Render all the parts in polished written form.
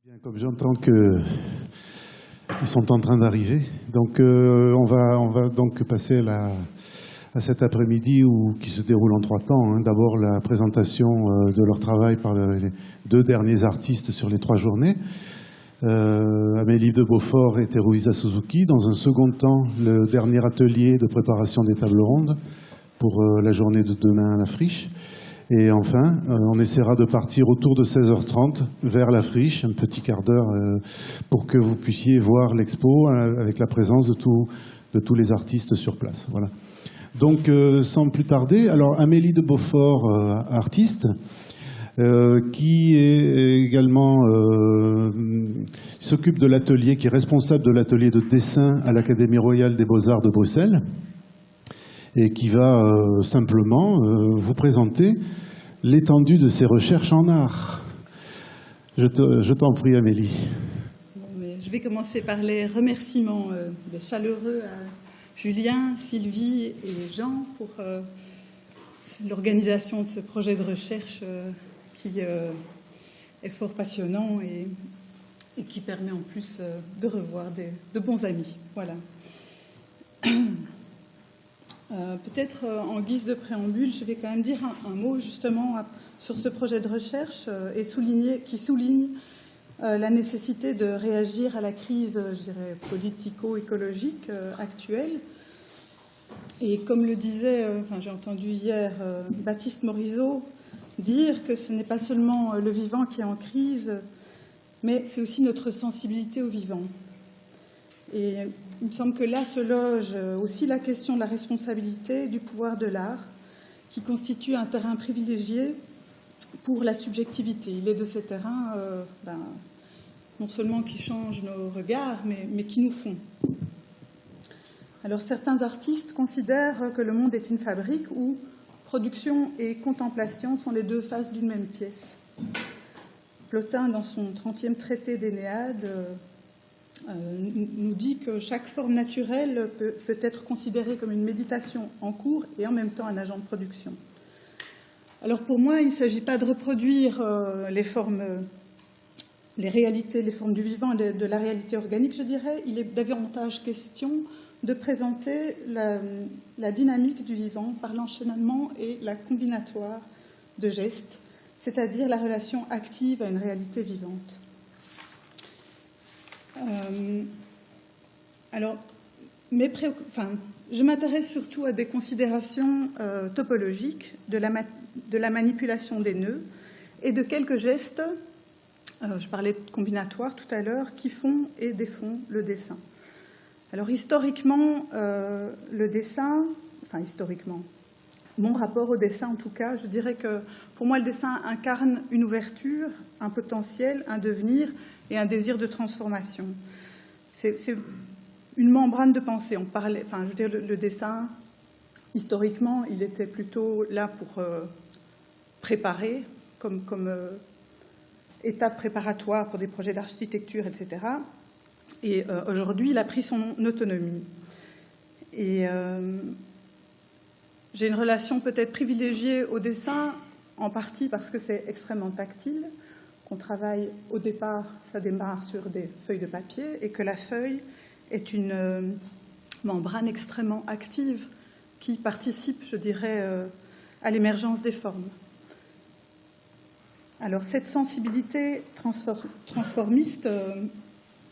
Bien, comme j'entends qu'ils sont en train d'arriver, donc on va donc passer à cet après-midi qui se déroule en 3 temps. Hein. D'abord la présentation de leur travail par les 2 derniers artistes sur les 3 journées, Amélie de Beaufort et Teruisa Suzuki. Dans un second temps, le dernier atelier de préparation des tables rondes pour la journée de demain à la Friche. Et enfin, on essaiera de partir autour de 16h30 vers la Friche, un petit quart d'heure pour que vous puissiez voir l'expo avec la présence de tous les artistes sur place. Voilà. Donc, sans plus tarder, alors Amélie de Beaufort, artiste, qui est également s'occupe de l'atelier, qui est responsable de l'atelier de dessin à l'Académie royale des beaux-arts de Bruxelles, et qui va simplement vous présenter l'étendue de ses recherches en art. Je t'en prie, Amélie. Bon, mais je vais commencer par les remerciements chaleureux à Julien, Sylvie et Jean pour l'organisation de ce projet de recherche qui est fort passionnant et qui permet en plus de revoir de bons amis. Voilà. Peut-être en guise de préambule, je vais quand même dire un mot justement sur ce projet de recherche qui souligne la nécessité de réagir à la crise, je dirais, politico-écologique actuelle. Et comme le disait, j'ai entendu hier Baptiste Morisot dire que ce n'est pas seulement le vivant qui est en crise, mais c'est aussi notre sensibilité au vivant. Et il me semble que là se loge aussi la question de la responsabilité du pouvoir de l'art, qui constitue un terrain privilégié pour la subjectivité. Il est de ces terrains, non seulement qui changent nos regards, mais qui nous font. Alors certains artistes considèrent que le monde est une fabrique où production et contemplation sont les 2 faces d'une même pièce. Plotin, dans son 30e traité d'Énéade, nous dit que chaque forme naturelle peut être considérée comme une méditation en cours et en même temps un agent de production. Alors pour moi, il ne s'agit pas de reproduire les formes du vivant et de la réalité organique, je dirais. Il est davantage question de présenter la dynamique du vivant par l'enchaînement et la combinatoire de gestes, c'est-à-dire la relation active à une réalité vivante. Alors, je m'intéresse surtout à des considérations topologiques de la manipulation des nœuds et de quelques gestes, je parlais de combinatoire tout à l'heure, qui font et défont le dessin. Alors historiquement, le dessin, historiquement, mon rapport au dessin en tout cas, je dirais que pour moi le dessin incarne une ouverture, un potentiel, un devenir et un désir de transformation. C'est une membrane de pensée. On parlait, le dessin, historiquement, il était plutôt là pour préparer, comme étape préparatoire pour des projets d'architecture, etc. Et aujourd'hui, il a pris son autonomie. Et j'ai une relation peut-être privilégiée au dessin, en partie parce que c'est extrêmement tactile, qu'on travaille au départ, ça démarre sur des feuilles de papier, et que la feuille est une membrane extrêmement active qui participe, je dirais, à l'émergence des formes. Alors cette sensibilité transformiste,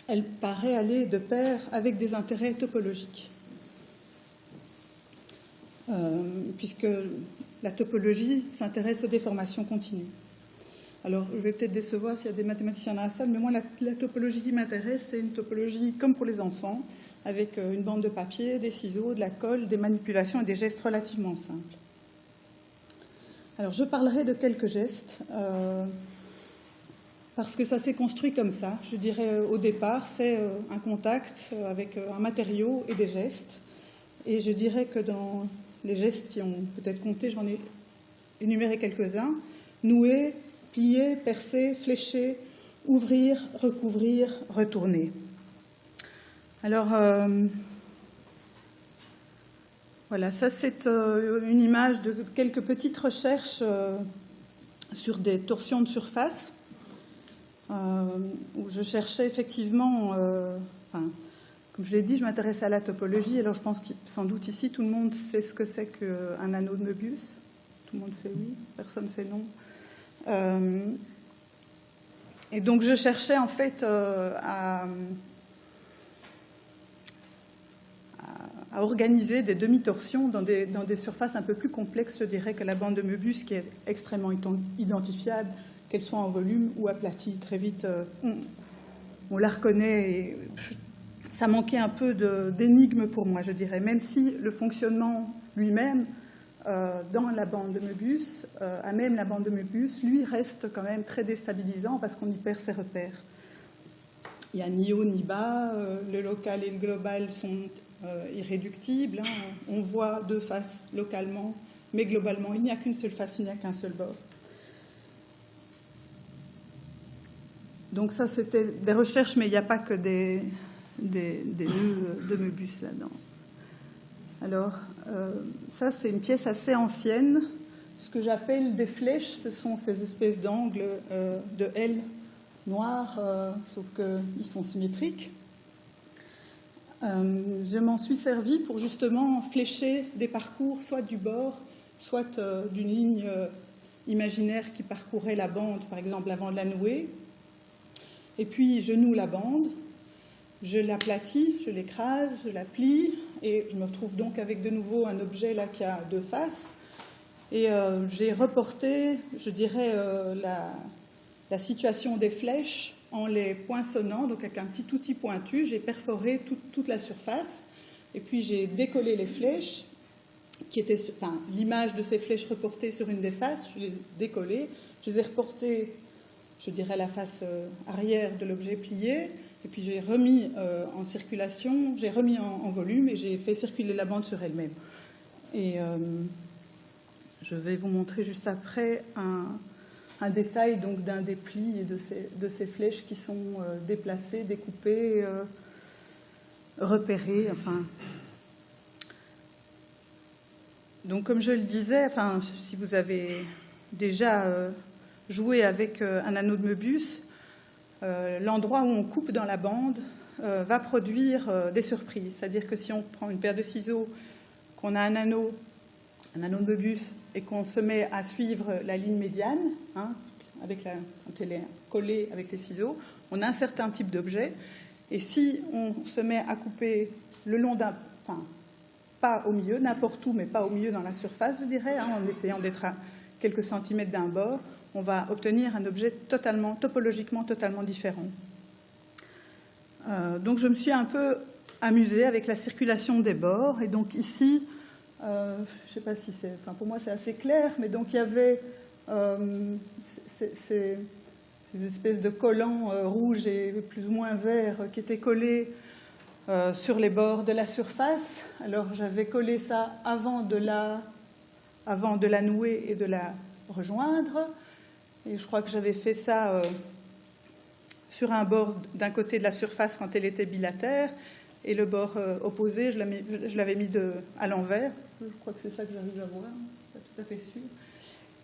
elle paraît aller de pair avec des intérêts topologiques, puisque la topologie s'intéresse aux déformations continues. Alors, je vais peut-être décevoir s'il y a des mathématiciens dans la salle, mais moi, la topologie qui m'intéresse, c'est une topologie comme pour les enfants, avec une bande de papier, des ciseaux, de la colle, des manipulations et des gestes relativement simples. Alors, je parlerai de quelques gestes, parce que ça s'est construit comme ça. Je dirais, au départ, c'est un contact avec un matériau et des gestes. Et je dirais que dans les gestes qui ont peut-être compté, j'en ai énuméré quelques-uns, nouer, plier, percer, flécher, ouvrir, recouvrir, retourner. Alors, voilà, ça c'est une image de quelques petites recherches sur des torsions de surface. où je cherchais effectivement, comme je l'ai dit, je m'intéressais à la topologie. Alors je pense que sans doute ici, tout le monde sait ce que c'est qu'un anneau de Möbius. Tout le monde fait oui, personne fait non. Et donc je cherchais en fait à organiser des demi-torsions dans des surfaces un peu plus complexes, je dirais, que la bande de Möbius, qui est extrêmement identifiable, qu'elle soit en volume ou aplatie. Très vite, on la reconnaît. Et ça manquait un peu d'énigme pour moi, je dirais, même si le fonctionnement lui-même, dans la bande de Möbius, à même la bande de Möbius, lui reste quand même très déstabilisant parce qu'on y perd ses repères. Il n'y a ni haut ni bas, le local et le global sont irréductibles. On voit deux faces localement, mais globalement, il n'y a qu'une seule face, il n'y a qu'un seul bord. Donc ça, c'était des recherches, mais il n'y a pas que des nœuds de Möbius là-dedans. Alors, ça, c'est une pièce assez ancienne. Ce que j'appelle des flèches, ce sont ces espèces d'angles de L noirs, sauf qu'ils sont symétriques. Je m'en suis servie pour justement flécher des parcours, soit du bord, soit d'une ligne imaginaire qui parcourait la bande, par exemple avant de la nouer. Et puis, je noue la bande, je l'aplatis, je l'écrase, je la plie, et je me retrouve donc avec de nouveau un objet là qui a deux faces. Et j'ai reporté, je dirais, la situation des flèches en les poinçonnant, donc avec un petit outil pointu, j'ai perforé toute la surface, et puis j'ai décollé les flèches, qui étaient, l'image de ces flèches reportées sur une des faces, je les ai décollées, je les ai reportées, je dirais, la face arrière de l'objet plié, et puis j'ai remis en circulation, j'ai remis en volume, et j'ai fait circuler la bande sur elle-même. Et je vais vous montrer juste après un détail donc d'un des plis et de ces flèches qui sont déplacées, découpées, repérées. Donc, comme je le disais, si vous avez déjà joué avec un anneau de Möbius, l'endroit où on coupe dans la bande va produire des surprises. C'est-à-dire que si on prend une paire de ciseaux, qu'on a un anneau de Möbius, et qu'on se met à suivre la ligne médiane, quand elle est collée avec les ciseaux, on a un certain type d'objet. Et si on se met à couper le long d'un... pas au milieu, n'importe où, mais pas au milieu dans la surface, je dirais, en essayant d'être à quelques centimètres d'un bord, on va obtenir un objet topologiquement totalement différent. Donc je me suis un peu amusée avec la circulation des bords. Et donc ici... je ne sais pas si c'est... pour moi, c'est assez clair, mais donc il y avait ces espèces de collants rouges et plus ou moins verts qui étaient collés sur les bords de la surface. Alors, j'avais collé ça avant de la nouer et de la rejoindre. Et je crois que j'avais fait ça sur un bord d'un côté de la surface quand elle était bilatère. Et le bord opposé, je l'avais mis à l'envers. Je crois que c'est ça que j'arrive à voir, pas tout à fait sûr.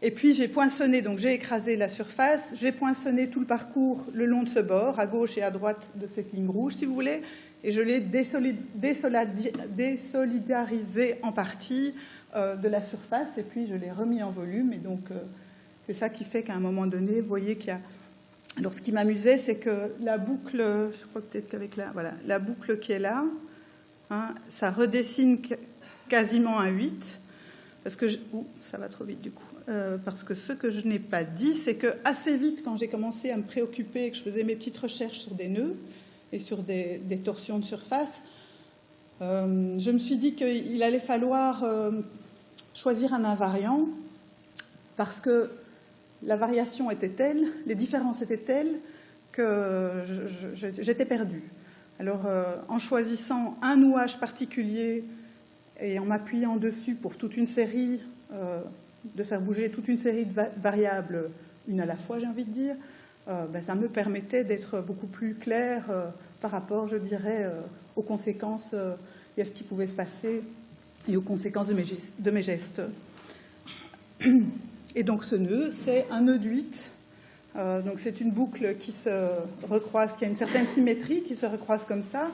Et puis j'ai poinçonné, donc j'ai écrasé la surface, j'ai poinçonné tout le parcours le long de ce bord, à gauche et à droite de cette ligne rouge, si vous voulez, et je l'ai désolidarisé en partie de la surface, et puis je l'ai remis en volume. Et donc c'est ça qui fait qu'à un moment donné, vous voyez qu'il y a... Alors, ce qui m'amusait, c'est que la boucle, je crois peut-être qu'avec la boucle qui est là, ça redessine quasiment un 8, parce que ça va trop vite du coup. Parce que ce que je n'ai pas dit, c'est que assez vite, quand j'ai commencé à me préoccuper et que je faisais mes petites recherches sur des nœuds et sur des torsions de surface, je me suis dit qu'il allait falloir choisir un invariant, parce que la variation était telle, les différences étaient telles que j'étais perdue. Alors, en choisissant un nouage particulier et en m'appuyant dessus pour toute une série, de faire bouger toute une série de variables, une à la fois, j'ai envie de dire, ça me permettait d'être beaucoup plus clair par rapport, je dirais, aux conséquences et à ce qui pouvait se passer et aux conséquences de mes gestes. Et donc ce nœud, c'est un nœud de 8 Donc c'est une boucle qui se recroise, qui a une certaine symétrie, qui se recroise comme ça,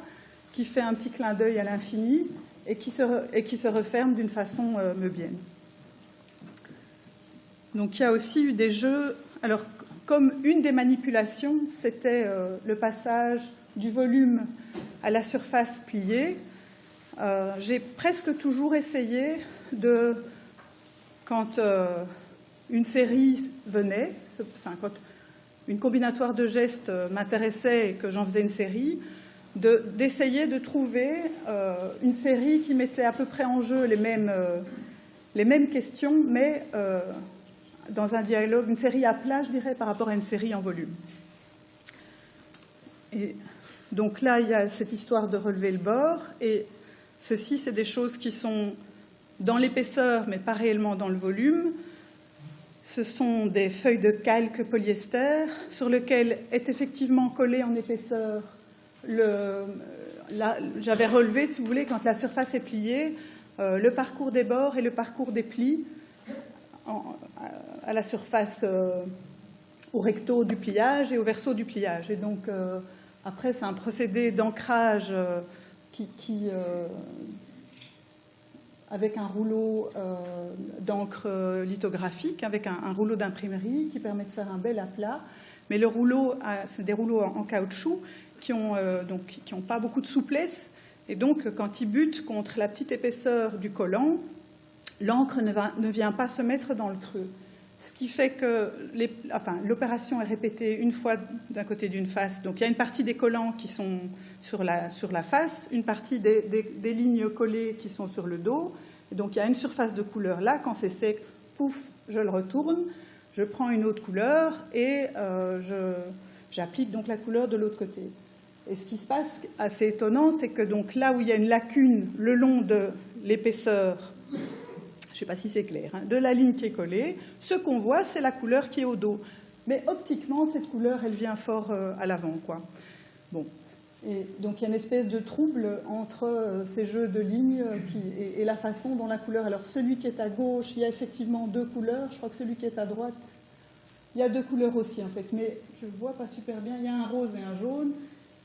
qui fait un petit clin d'œil à l'infini et qui se referme d'une façon möbienne. Donc il y a aussi eu des jeux. Alors comme une des manipulations, c'était le passage du volume à la surface pliée, j'ai presque toujours essayé de, quand une série venait, quand une combinatoire de gestes m'intéressait et que j'en faisais une série, d'essayer de trouver une série qui mettait à peu près en jeu les mêmes questions, mais dans un dialogue, une série à plat, je dirais, par rapport à une série en volume. Et donc là, il y a cette histoire de relever le bord, et ceci, c'est des choses qui sont dans l'épaisseur, mais pas réellement dans le volume. Ce sont des feuilles de calque polyester sur lesquelles est effectivement collé en épaisseur j'avais relevé, si vous voulez, quand la surface est pliée, le parcours des bords et le parcours des plis à la surface au recto du pliage et au verso du pliage. Et donc, après, c'est un procédé d'ancrage avec un rouleau d'encre lithographique, avec un rouleau d'imprimerie qui permet de faire un bel aplat. Mais le rouleau, c'est des rouleaux en caoutchouc qui ont pas beaucoup de souplesse. Et donc, quand ils butent contre la petite épaisseur du collant, l'encre ne vient pas se mettre dans le creux. Ce qui fait que l'opération est répétée une fois d'un côté d'une face. Donc, il y a une partie des collants qui sont sur la face, une partie des lignes collées qui sont sur le dos. Et donc, il y a une surface de couleur là. Quand c'est sec, pouf, je le retourne. Je prends une autre couleur et j'applique donc la couleur de l'autre côté. Et ce qui se passe, assez étonnant, c'est que donc là où il y a une lacune le long de l'épaisseur, je ne sais pas si c'est clair, de la ligne qui est collée, ce qu'on voit, c'est la couleur qui est au dos. Mais optiquement, cette couleur, elle vient fort à l'avant, quoi. Bon. Et donc il y a une espèce de trouble entre ces jeux de lignes et la façon dont la couleur... Alors celui qui est à gauche, il y a effectivement deux couleurs. Je crois que celui qui est à droite, il y a deux couleurs aussi, en fait. Mais je ne vois pas super bien. Il y a un rose et un jaune.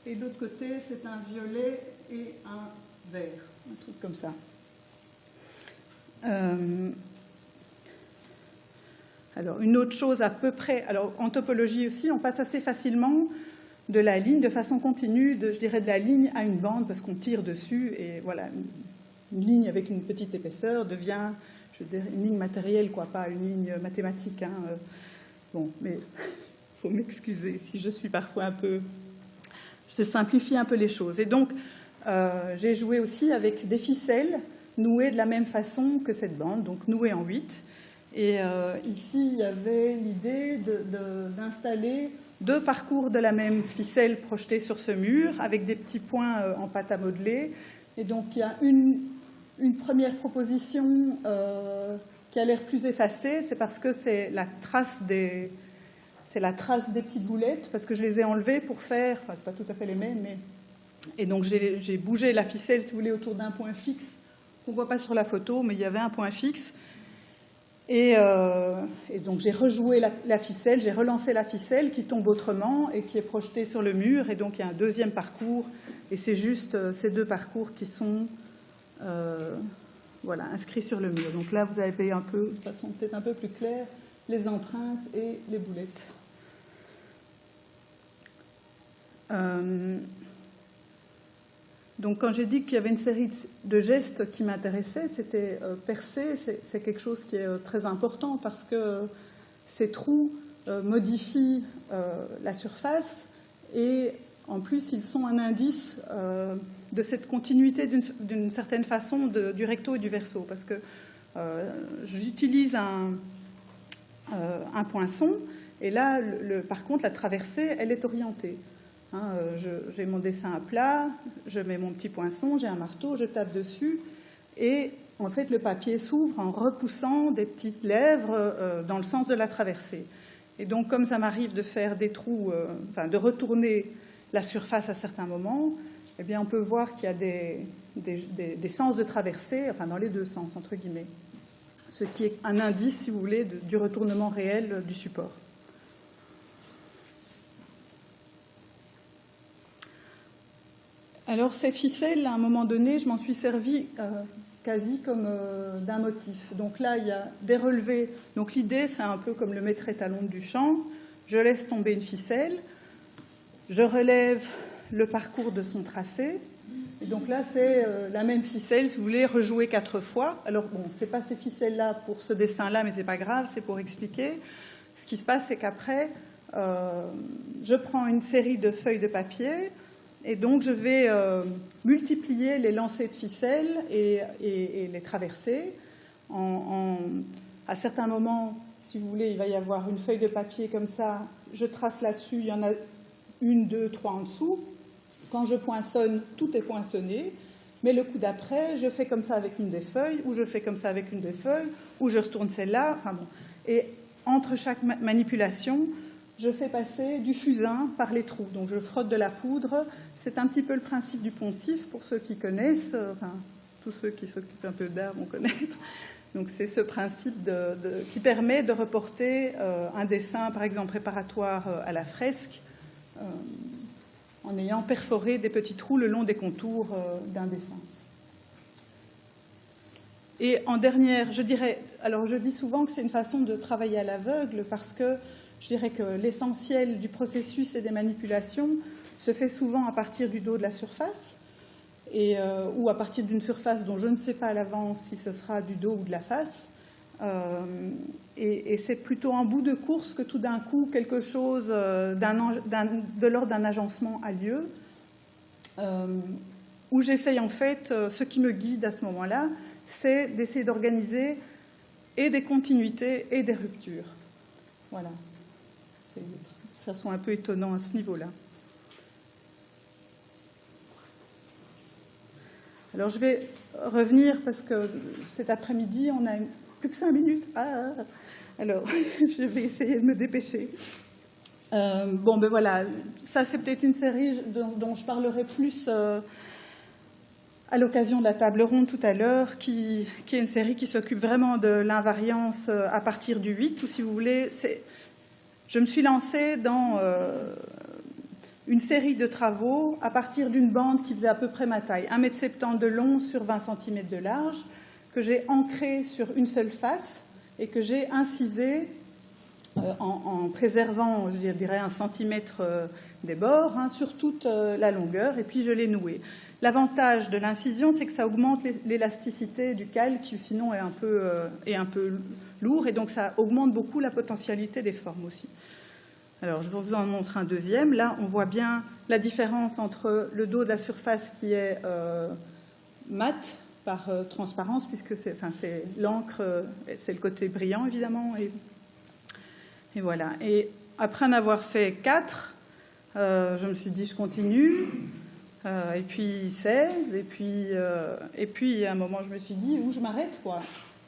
Et de l'autre côté, c'est un violet et un vert. Un truc comme ça. Alors, une autre chose à peu près... Alors, en topologie aussi, on passe assez facilement de la ligne, de façon continue, je dirais de la ligne à une bande, parce qu'on tire dessus, et voilà, une ligne avec une petite épaisseur devient, je dirais, une ligne matérielle, quoi, pas une ligne mathématique. Bon, mais il faut m'excuser si je suis parfois un peu... Je simplifie un peu les choses. Et donc, j'ai joué aussi avec des ficelles nouées de la même façon que cette bande, donc nouées en 8. Et ici, il y avait l'idée d'installer deux parcours de la même ficelle projetés sur ce mur, avec des petits points en pâte à modeler. Et donc, il y a une première proposition qui a l'air plus effacée, c'est parce que c'est la trace des petites boulettes, parce que je les ai enlevées pour faire, enfin, c'est pas tout à fait les mêmes, mais... Et donc, j'ai bougé la ficelle, si vous voulez, autour d'un point fixe, qu'on ne voit pas sur la photo, mais il y avait un point fixe. Et donc, j'ai rejoué la ficelle, j'ai relancé la ficelle qui tombe autrement et qui est projetée sur le mur. Et donc, il y a un deuxième parcours. Et c'est juste ces deux parcours qui sont inscrits sur le mur. Donc là, vous avez payé un peu, de façon peut-être un peu plus claire, les empreintes et les boulettes. Donc, quand j'ai dit qu'il y avait une série de gestes qui m'intéressaient, c'était percer, c'est quelque chose qui est très important parce que ces trous modifient la surface et en plus, ils sont un indice de cette continuité d'une certaine façon du recto et du verso parce que j'utilise un poinçon et là, par contre, la traversée, elle est orientée. J'ai mon dessin à plat, je mets mon petit poinçon, j'ai un marteau, je tape dessus et en fait le papier s'ouvre en repoussant des petites lèvres dans le sens de la traversée. Et donc comme ça m'arrive de faire des trous, de retourner la surface à certains moments, eh bien on peut voir qu'il y a des sens de traversée, enfin dans les deux sens entre guillemets, ce qui est un indice si vous voulez du retournement réel du support. Alors ces ficelles, à un moment donné, je m'en suis servi quasi comme d'un motif. Donc là, il y a des relevés. Donc l'idée, c'est un peu comme le maître étalon du chant. Je laisse tomber une ficelle, je relève le parcours de son tracé. Et donc là, c'est la même ficelle, si vous voulez, rejouer 4 fois. Alors bon, ce n'est pas ces ficelles-là pour ce dessin-là, mais ce n'est pas grave, c'est pour expliquer. Ce qui se passe, c'est qu'après, je prends une série de feuilles de papier et donc je vais multiplier les lancers de ficelles et les traverser. À certains moments, si vous voulez, il va y avoir une feuille de papier comme ça, je trace là-dessus, il y en a 1, 2, 3 en dessous. Quand je poinçonne, tout est poinçonné, mais le coup d'après, je fais comme ça avec une des feuilles, ou je fais comme ça avec une des feuilles, ou je retourne celle-là, enfin bon. Et entre chaque manipulation, je fais passer du fusain par les trous. Donc je frotte de la poudre. C'est un petit peu le principe du poncif, pour ceux qui connaissent, enfin tous ceux qui s'occupent un peu d'art vont connaître. Donc c'est ce principe qui permet de reporter un dessin, par exemple préparatoire à la fresque, en ayant perforé des petits trous le long des contours d'un dessin. Et en dernière, je dirais, alors je dis souvent que c'est une façon de travailler à l'aveugle parce que je dirais que l'essentiel du processus et des manipulations se fait souvent à partir du dos de la surface ou à partir d'une surface dont je ne sais pas à l'avance si ce sera du dos ou de la face. Et c'est plutôt en bout de course que tout d'un coup quelque chose de l'ordre d'un agencement a lieu, où j'essaye en fait, ce qui me guide à ce moment-là, c'est d'essayer d'organiser et des continuités et des ruptures. Voilà. C'est de façon un peu étonnant à ce niveau-là. Alors je vais revenir parce que cet après-midi, on a plus que 5 minutes. Alors, je vais essayer de me dépêcher. Bon, ben voilà, ça c'est peut-être une série dont je parlerai plus à l'occasion de la table ronde tout à l'heure, qui est une série qui s'occupe vraiment de l'invariance à partir du 8, ou si vous voulez, je me suis lancée dans une série de travaux à partir d'une bande qui faisait à peu près ma taille, 1,70 m de long sur 20 cm de large, que j'ai ancré sur une seule face et que j'ai incisé en préservant, je dirais, 1 cm des bords sur toute la longueur, et puis je l'ai noué. L'avantage de l'incision, c'est que ça augmente l'élasticité du calque, qui sinon est un peu lourd, et donc ça augmente beaucoup la potentialité des formes aussi. Alors, je vais vous en montrer un deuxième. Là, on voit bien la différence entre le dos de la surface qui est mat, par transparence, puisque c'est l'encre, c'est le côté brillant, évidemment. Et voilà. Et après en avoir fait 4, je me suis dit, je continue. Et puis 16, et puis à un moment, je me suis dit, où je m'arrête, quoi.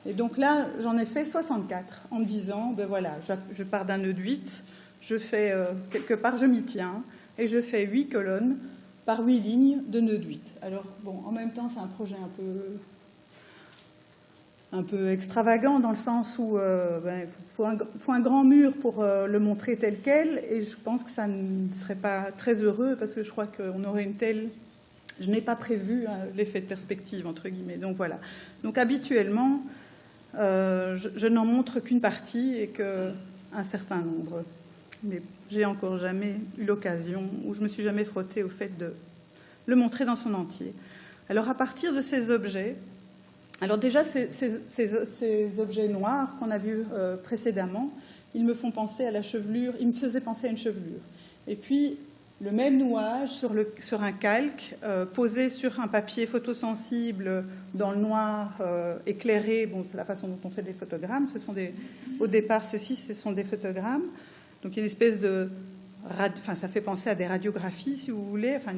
Et donc là, j'en ai fait 64, en me disant, ben voilà, je pars d'un nœud de 8, je fais quelque part, je m'y tiens, et je fais 8 colonnes par 8 lignes de nœud de 8. Alors, bon, en même temps, c'est un projet un peu extravagant, dans le sens où il faut un grand mur pour le montrer tel quel, et je pense que ça ne serait pas très heureux, parce que je crois qu'on aurait une telle... Je n'ai pas prévu l'effet de perspective, entre guillemets. Donc voilà. Donc habituellement, je n'en montre qu'une partie et qu'un certain nombre. Mais j'ai encore jamais eu l'occasion, ou je me suis jamais frottée au fait de le montrer dans son entier. Alors à partir de ces objets, alors déjà ces objets noirs qu'on a vus précédemment, ils me font penser à la chevelure, ils me faisaient penser à une chevelure. Et puis le même nouage sur un calque posé sur un papier photosensible dans le noir éclairé. Bon, c'est la façon dont on fait des photogrammes. Au départ, ce sont des photogrammes. Donc il y a une espèce de... ça fait penser à des radiographies, si vous voulez. Enfin,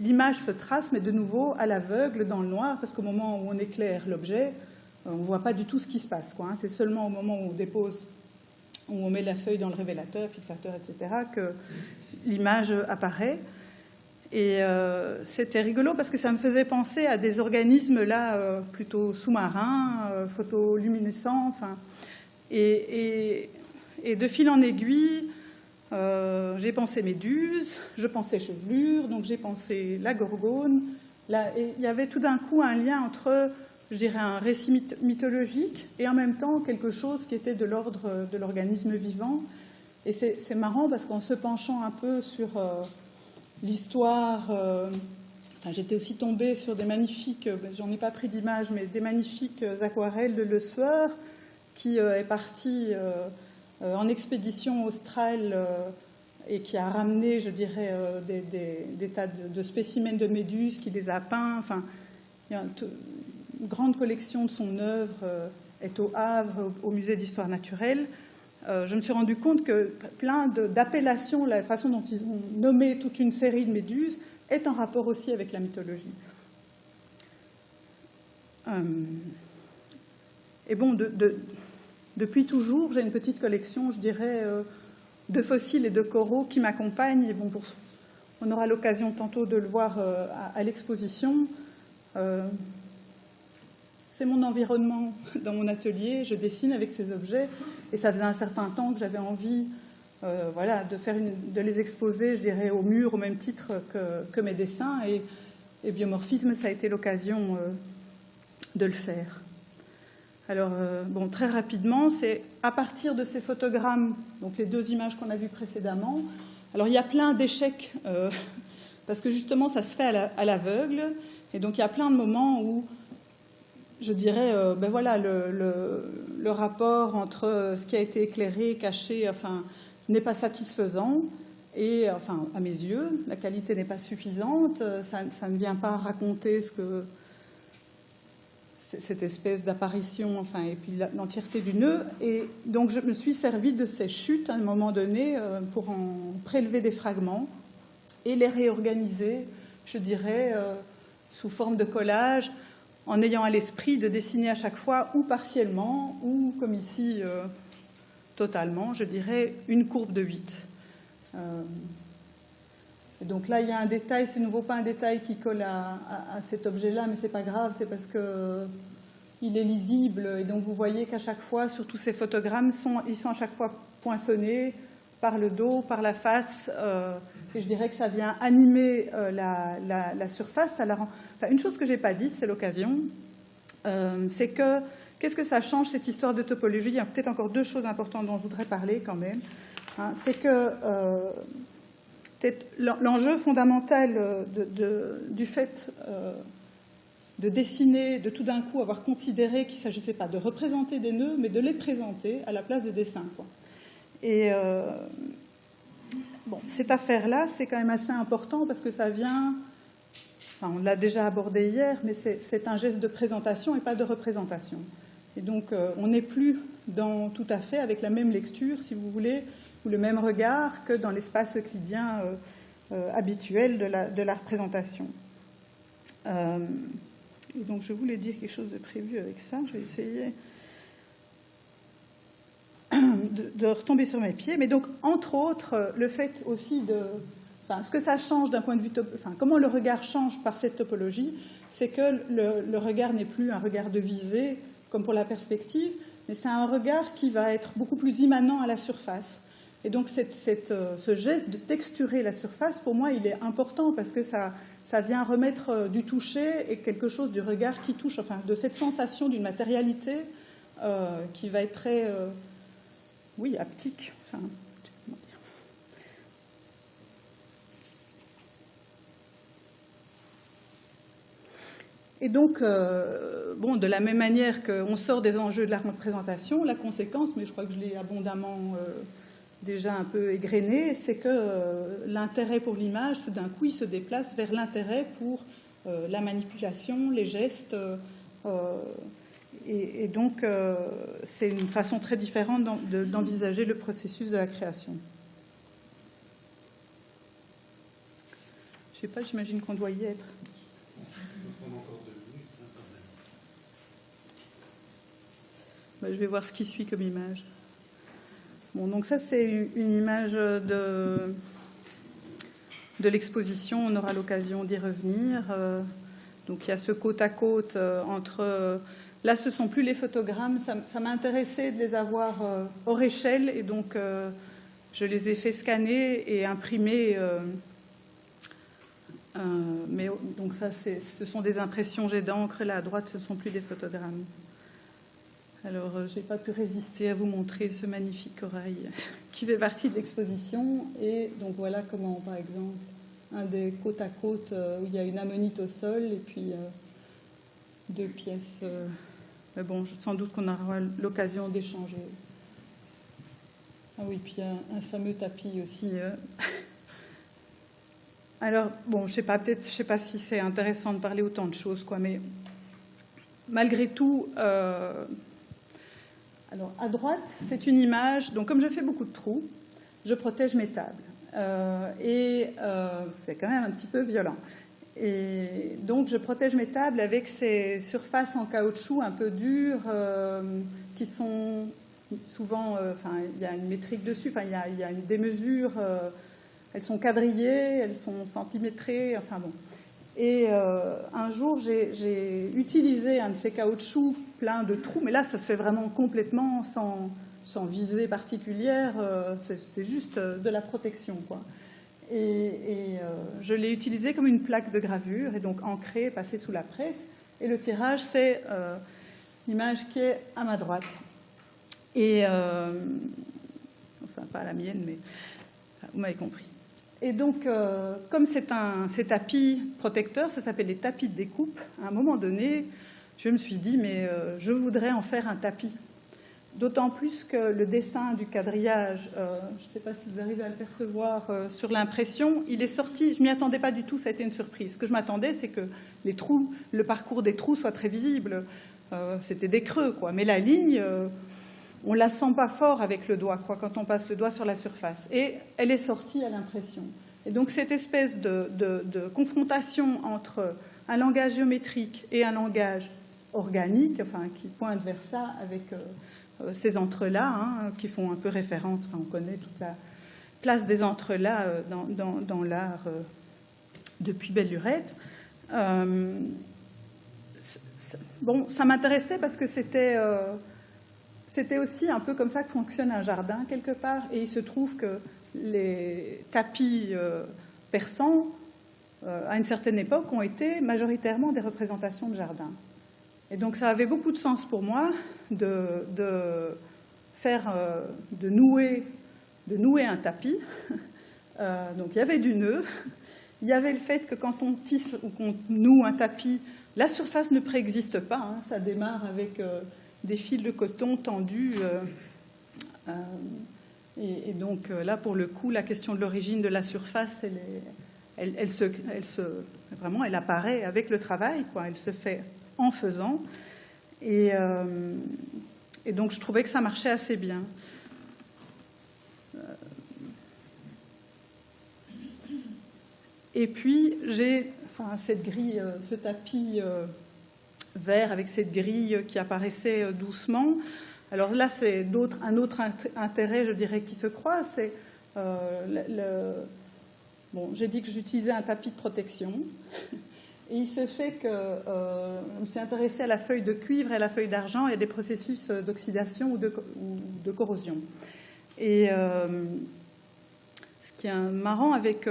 l'image se trace, mais de nouveau à l'aveugle, dans le noir, parce qu'au moment où on éclaire l'objet, on ne voit pas du tout ce qui se passe, quoi. C'est seulement au moment où on dépose, où on met la feuille dans le révélateur, fixateur, etc., que l'image apparaît. Et c'était rigolo parce que ça me faisait penser à des organismes là plutôt sous-marins, photoluminescents. Enfin, et de fil en aiguille, J'ai pensé méduse, je pensais chevelure, donc j'ai pensé la gorgone. Et il y avait tout d'un coup un lien entre, je dirais, un récit mythologique et en même temps quelque chose qui était de l'ordre de l'organisme vivant. Et c'est marrant parce qu'en se penchant un peu sur l'histoire, j'étais aussi tombée sur des magnifiques, j'en ai pas pris d'image, mais des magnifiques aquarelles de Le Sueur, qui est parti en expédition australe et qui a ramené, je dirais, des tas de spécimens de méduses, qui les a peints. Enfin, il y a une grande collection de son œuvre est au Havre, au musée d'histoire naturelle. Je me suis rendu compte que plein d'appellations, la façon dont ils ont nommé toute une série de méduses, est en rapport aussi avec la mythologie. Et bon, depuis toujours, j'ai une petite collection, je dirais, de fossiles et de coraux qui m'accompagnent. Et bon, on aura l'occasion tantôt de le voir à l'exposition. C'est mon environnement dans mon atelier. Je dessine avec ces objets. Et ça faisait un certain temps que j'avais envie de les exposer, je dirais, au mur, au même titre que mes dessins. Et Biomorphisme, ça a été l'occasion de le faire. Alors, très rapidement, c'est à partir de ces photogrammes, donc les deux images qu'on a vues précédemment. Alors, il y a plein d'échecs, parce que justement, ça se fait à l'aveugle. Et donc, il y a plein de moments où, je dirais, le rapport entre ce qui a été éclairé, caché, n'est pas satisfaisant. Et, à mes yeux, la qualité n'est pas suffisante. Ça ne vient pas raconter cette espèce d'apparition, et puis l'entièreté du nœud. Et donc, je me suis servi de ces chutes à un moment donné pour en prélever des fragments et les réorganiser, je dirais, sous forme de collage, en ayant à l'esprit de dessiner à chaque fois, ou partiellement, ou, comme ici, totalement, je dirais, une courbe de 8. Et donc là, il y a un détail, c'est de nouveau pas un détail qui colle à cet objet-là, mais c'est pas grave, c'est parce qu'il est lisible. Et donc vous voyez qu'à chaque fois, sur tous ces photogrammes, ils sont à chaque fois poinçonnés par le dos, par la face. Et je dirais que ça vient animer la surface. Une chose que je n'ai pas dite, c'est l'occasion, c'est que qu'est-ce que ça change, cette histoire de topologie? Il y a peut-être encore deux choses importantes dont je voudrais parler quand même. C'est que l'enjeu fondamental du fait de dessiner, de tout d'un coup avoir considéré qu'il ne s'agissait pas de représenter des nœuds, mais de les présenter à la place des dessins, quoi. Et cette affaire-là, c'est quand même assez important parce que ça vient, on l'a déjà abordé hier, mais c'est un geste de présentation et pas de représentation. Et donc, on n'est plus tout à fait avec la même lecture, si vous voulez, ou le même regard que dans l'espace euclidien habituel de la représentation. Et donc, je voulais dire quelque chose de prévu avec ça. Je vais essayer de retomber sur mes pieds. Mais donc, entre autres, le fait aussi ce que ça change d'un point de vue... comment le regard change par cette topologie, c'est que le regard n'est plus un regard de visée, comme pour la perspective, mais c'est un regard qui va être beaucoup plus immanent à la surface. Et donc, ce geste de texturer la surface, pour moi, il est important parce que ça vient remettre du toucher et quelque chose du regard qui touche, de cette sensation d'une matérialité qui va être très, haptique. Et donc, de la même manière qu'on sort des enjeux de la représentation, la conséquence, mais je crois que je l'ai abondamment déjà un peu égrené, c'est que l'intérêt pour l'image, tout d'un coup, il se déplace vers l'intérêt pour la manipulation, les gestes. Et donc, c'est une façon très différente d'envisager le processus de la création. Je ne sais pas, j'imagine qu'on doit y être. Je vais voir ce qui suit comme image. Donc ça, c'est une image de l'exposition. On aura l'occasion d'y revenir. Donc il y a ce côte à côte entre... Là, ce ne sont plus les photogrammes. Ça m'a intéressé de les avoir hors échelle. Et donc, je les ai fait scanner et imprimer. Donc ça, ce sont des impressions jet d'encre. Là, à droite, ce ne sont plus des photogrammes. Alors, je n'ai pas pu résister à vous montrer ce magnifique corail qui fait partie de l'exposition. Et donc, voilà comment, par exemple, un des côte à côte où il y a une ammonite au sol et puis 2 pièces. Mais bon, sans doute qu'on aura l'occasion d'échanger. Ah oui, puis un fameux tapis aussi. Alors, bon, je sais pas si c'est intéressant de parler autant de choses, quoi, mais malgré tout, alors à droite, c'est une image. Donc, comme je fais beaucoup de trous, je protège mes tables, c'est quand même un petit peu violent. Et donc, je protège mes tables avec ces surfaces en caoutchouc un peu dures, qui sont souvent, il y a une métrique dessus, il y a des mesures. Elles sont quadrillées, elles sont centimétrées, enfin bon. Et un jour, j'ai utilisé un de ces caoutchoucs plein de trous, mais là, ça se fait vraiment complètement sans visée particulière, c'est juste de la protection, quoi. Et je l'ai utilisé comme une plaque de gravure, et donc ancrée, passée sous la presse. Et le tirage, c'est l'image qui est à ma droite. Et, enfin, pas la mienne, mais vous m'avez compris. Et donc, comme ces tapis protecteurs, ça s'appelle les tapis de découpe, à un moment donné, je me suis dit, mais je voudrais en faire un tapis. D'autant plus que le dessin du quadrillage, je ne sais pas si vous arrivez à le percevoir sur l'impression, il est sorti, je ne m'y attendais pas du tout, ça a été une surprise. Ce que je m'attendais, c'est que les trous, le parcours des trous soit très visible. C'était des creux, quoi. Mais la ligne... on ne la sent pas fort avec le doigt, quoi, quand on passe le doigt sur la surface. Et elle est sortie à l'impression. Et donc, cette espèce de confrontation entre un langage géométrique et un langage organique, enfin, qui pointe vers ça, avec ces entrelacs, qui font un peu référence, enfin, on connaît toute la place des entrelacs dans l'art depuis belle lurette. Bon, ça m'intéressait parce que c'était aussi un peu comme ça que fonctionne un jardin, quelque part. Et il se trouve que les tapis persans, à une certaine époque, ont été majoritairement des représentations de jardin. Et donc, ça avait beaucoup de sens pour moi de nouer un tapis. Donc, il y avait du nœud. Il y avait le fait que quand on tisse ou qu'on noue un tapis, la surface ne préexiste pas. Ça démarre avec... des fils de coton tendus. Et donc, là, pour le coup, la question de l'origine de la surface, vraiment, elle apparaît avec le travail, quoi. Elle se fait en faisant. Et donc, je trouvais que ça marchait assez bien. Et puis, j'ai cette grille, ce tapis... vert avec cette grille qui apparaissait doucement. Alors là, c'est un autre intérêt, je dirais, qui se croise. C'est bon, j'ai dit que j'utilisais un tapis de protection. Et il se fait que je me suis intéressée à la feuille de cuivre et à la feuille d'argent. Il y a des processus d'oxydation ou de corrosion. Et ce qui est marrant avec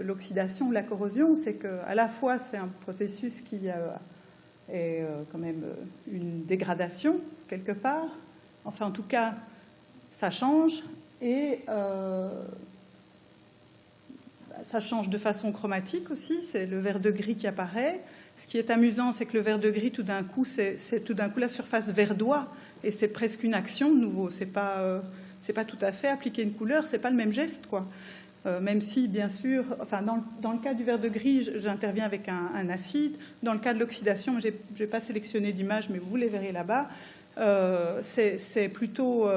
l'oxydation ou la corrosion, c'est qu'à la fois, c'est un processus qui est quand même une dégradation, quelque part. Enfin, en tout cas, ça change. Et ça change de façon chromatique aussi. C'est le vert de gris qui apparaît. Ce qui est amusant, c'est que le vert de gris, tout d'un coup, c'est tout d'un coup la surface verdoie. Et c'est presque une action de nouveau. C'est pas tout à fait appliquer une couleur. C'est pas le même geste, quoi. Même si, bien sûr, enfin, dans le cas du vert de gris, j'interviens avec un acide. Dans le cas de l'oxydation, je n'ai pas sélectionné d'image, mais vous les verrez là-bas. C'est plutôt,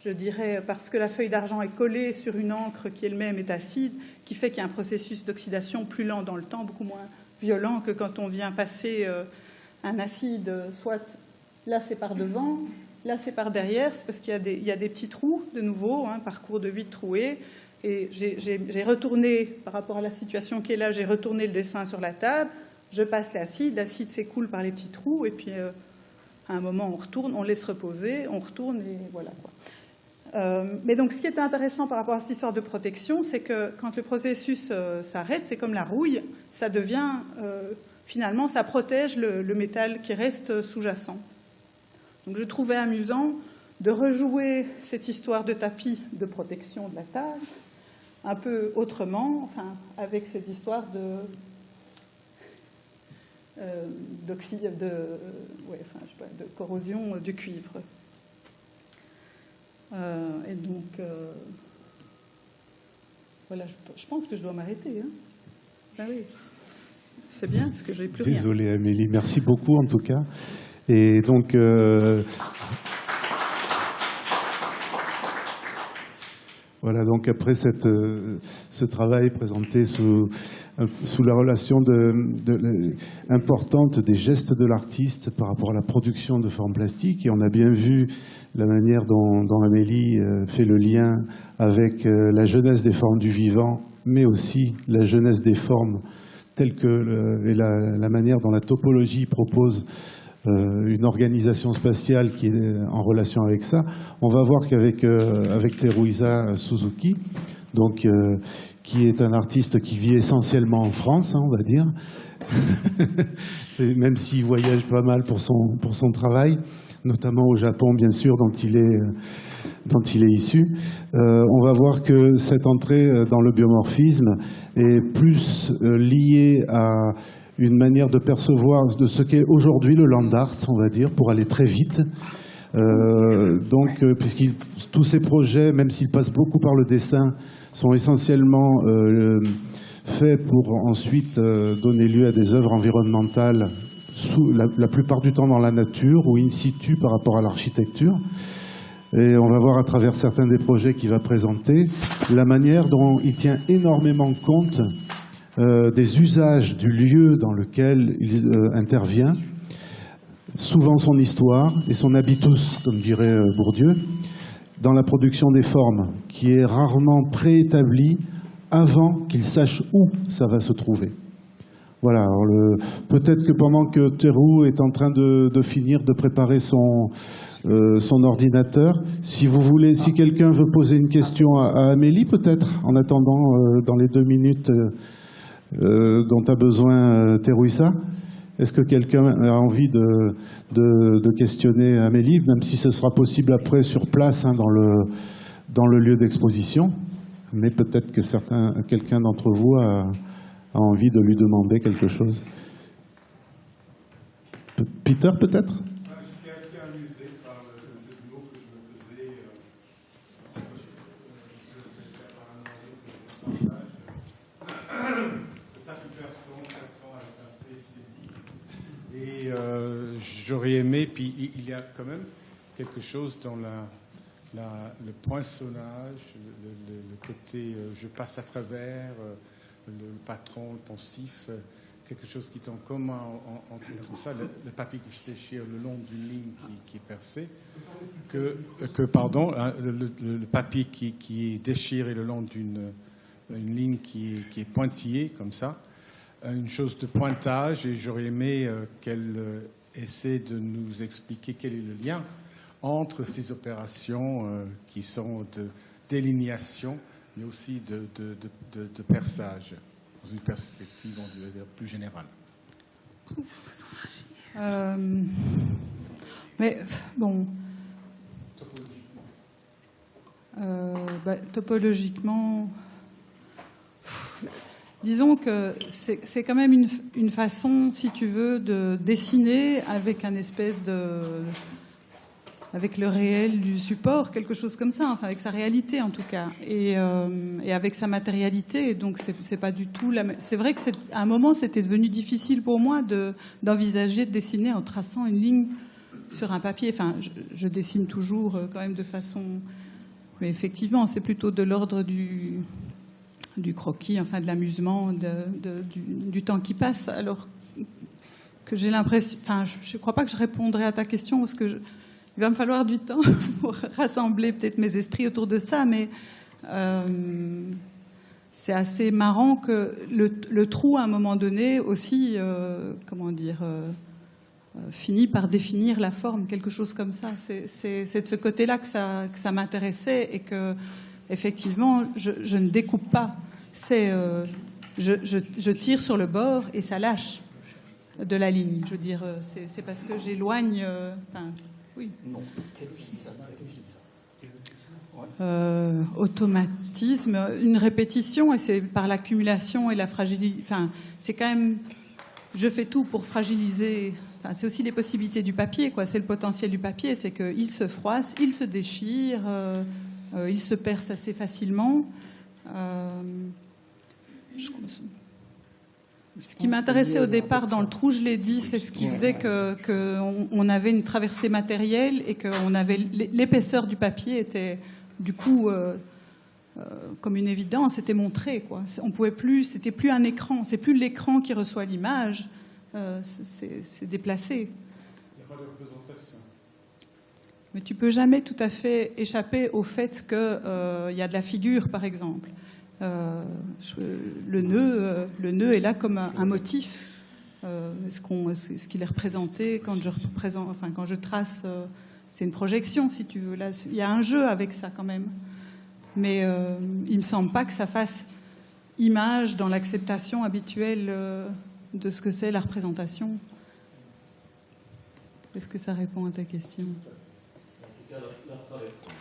je dirais, parce que la feuille d'argent est collée sur une encre qui elle-même est acide, qui fait qu'il y a un processus d'oxydation plus lent dans le temps, beaucoup moins violent que quand on vient passer un acide, soit là c'est par devant, là c'est par derrière, c'est parce qu'il y a des petits trous, de nouveau, parcours de 8 trouées. Et j'ai retourné, par rapport à la situation qui est là, j'ai retourné le dessin sur la table, je passe l'acide s'écoule par les petits trous, et puis à un moment on retourne, on laisse reposer, on retourne, et voilà, quoi. Mais donc, ce qui est intéressant par rapport à cette histoire de protection, c'est que quand le processus s'arrête, c'est comme la rouille, ça devient, finalement, ça protège le métal qui reste sous-jacent. Donc, je trouvais amusant de rejouer cette histoire de tapis de protection de la table, un peu autrement, enfin, avec cette histoire de corrosion du cuivre. Et donc, voilà, je pense que je dois m'arrêter. Hein. Ah oui, c'est bien, parce que je n'ai plus rien. Désolée, Amélie, merci beaucoup en tout cas. Et donc, voilà, donc après ce travail présenté sous la relation importante des gestes de l'artiste par rapport à la production de formes plastiques, et on a bien vu la manière dont Amélie fait le lien avec la jeunesse des formes du vivant, mais aussi la jeunesse des formes telles que et la manière dont la topologie propose une organisation spatiale qui est en relation avec ça. On va voir qu'avec Teruisa Suzuki, donc, qui est un artiste qui vit essentiellement en France, hein, on va dire, même s'il voyage pas mal pour son travail, notamment au Japon, bien sûr, dont il est issu. On va voir que cette entrée dans le biomorphisme est plus liée à une manière de percevoir de ce qu'est aujourd'hui le land art, on va dire, pour aller très vite. Donc, tous ces projets, même s'ils passent beaucoup par le dessin, sont essentiellement faits pour ensuite donner lieu à des œuvres environnementales, la plupart du temps dans la nature ou in situ par rapport à l'architecture. Et on va voir à travers certains des projets qu'il va présenter la manière dont il tient énormément compte des usages du lieu dans lequel il intervient, souvent son histoire et son habitus, comme dirait Bourdieu, dans la production des formes, qui est rarement préétablie avant qu'il sache où ça va se trouver. Voilà, peut-être que pendant que Teru est en train de finir de préparer son ordinateur, si quelqu'un veut poser une question à Amélie, peut-être, en attendant dans les 2 minutes dont a besoin Teruisa. Est-ce que quelqu'un a envie de questionner Amélie, même si ce sera possible après sur place, hein, dans le lieu d'exposition, mais peut-être que quelqu'un d'entre vous a envie de lui demander quelque chose. Peter, peut-être ? J'étais assez amusé par le jeu de mots que je me faisais le tapis persan avec un CCD. Et j'aurais aimé, puis il y a quand même quelque chose dans le poinçonnage, le côté je passe à travers, le patron, le poncif, quelque chose qui est en commun entre tout ça, le papier qui se déchire le long d'une ligne qui est percée, le papier qui est déchiré le long d'une ligne qui est pointillée, comme ça, une chose de pointage, et j'aurais aimé qu'elle essaie de nous expliquer quel est le lien entre ces opérations qui sont de délinéation, mais aussi de perçage, dans une perspective, on dirait, plus générale. Mais bon, topologiquement, disons que c'est quand même une façon, si tu veux, de dessiner avec un espèce avec le réel du support, quelque chose comme ça, enfin avec sa réalité en tout cas, et avec sa matérialité. Donc c'est pas du tout c'est vrai que à un moment c'était devenu difficile pour moi d'envisager de dessiner en traçant une ligne sur un papier. Enfin, je dessine toujours quand même de façon, mais effectivement c'est plutôt de l'ordre du croquis, enfin de l'amusement, du temps qui passe. Alors que j'ai l'impression, enfin je crois pas que je répondrai à ta question parce que il va me falloir du temps pour rassembler peut-être mes esprits autour de ça, mais c'est assez marrant que le trou, à un moment donné, aussi, finit par définir la forme, quelque chose comme ça. C'est de ce côté-là que ça m'intéressait et que, effectivement, je ne découpe pas. Je tire sur le bord et ça lâche de la ligne. Je veux dire, c'est parce que j'éloigne. Oui. Automatisme, une répétition, et c'est par l'accumulation et la fragilité. Enfin, c'est quand même. Je fais tout pour fragiliser. Enfin, c'est aussi les possibilités du papier, quoi. C'est le potentiel du papier, c'est qu'il se froisse, il se déchire, il se perce assez facilement. Ce qui m'intéressait au départ dans le trou, je l'ai dit, c'est ce qui faisait qu'on avait une traversée matérielle et qu'on avait l'épaisseur du papier était du coup comme une évidence, c'était montré, quoi. On pouvait plus, c'était plus un écran, c'est plus l'écran qui reçoit l'image, c'est déplacé. Il n'y a pas de représentation. Mais tu peux jamais tout à fait échapper au fait qu'il y a de la figure, par exemple. Le nœud est là comme un motif. Est-ce qu'il est représenté quand je trace, c'est une projection, si tu veux. Là, il y a un jeu avec ça quand même. Mais il me semble pas que ça fasse image dans l'acceptation habituelle de ce que c'est la représentation. Est-ce que ça répond à ta question? En tout cas, la traversée,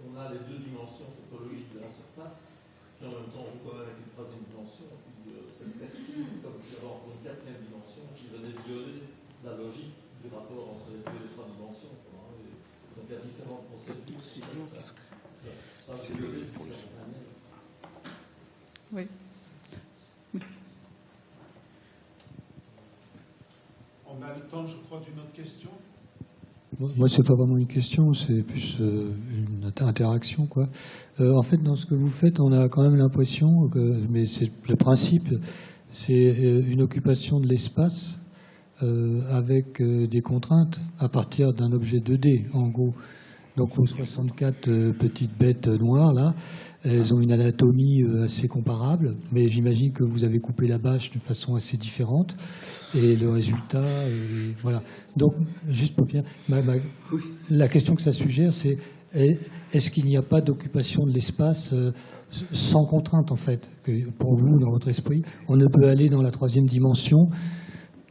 on a les deux dimensions topologiques de la surface, qui en même temps joue quand même avec une troisième dimension, puis cette percée, c'est comme si on avait une quatrième dimension qui venait violer la logique du rapport entre les deux et les trois dimensions. Donc il y a différentes procédures qui ça violer de différentes manières. Oui. On a le temps, je crois, d'une autre question. Moi, c'est pas vraiment une question, c'est plus une interaction, quoi. En fait, dans ce que vous faites, on a quand même l'impression que, mais c'est le principe, c'est une occupation de l'espace avec des contraintes à partir d'un objet 2D, en gros. Donc, vos 64 petites bêtes noires là, elles ont une anatomie assez comparable, mais j'imagine que vous avez coupé la bâche d'une façon assez différente. Et le résultat, voilà. Donc, juste pour finir, la question que ça suggère, c'est est-ce qu'il n'y a pas d'occupation de l'espace sans contrainte, en fait, que pour vous, dans votre esprit, on ne peut aller dans la troisième dimension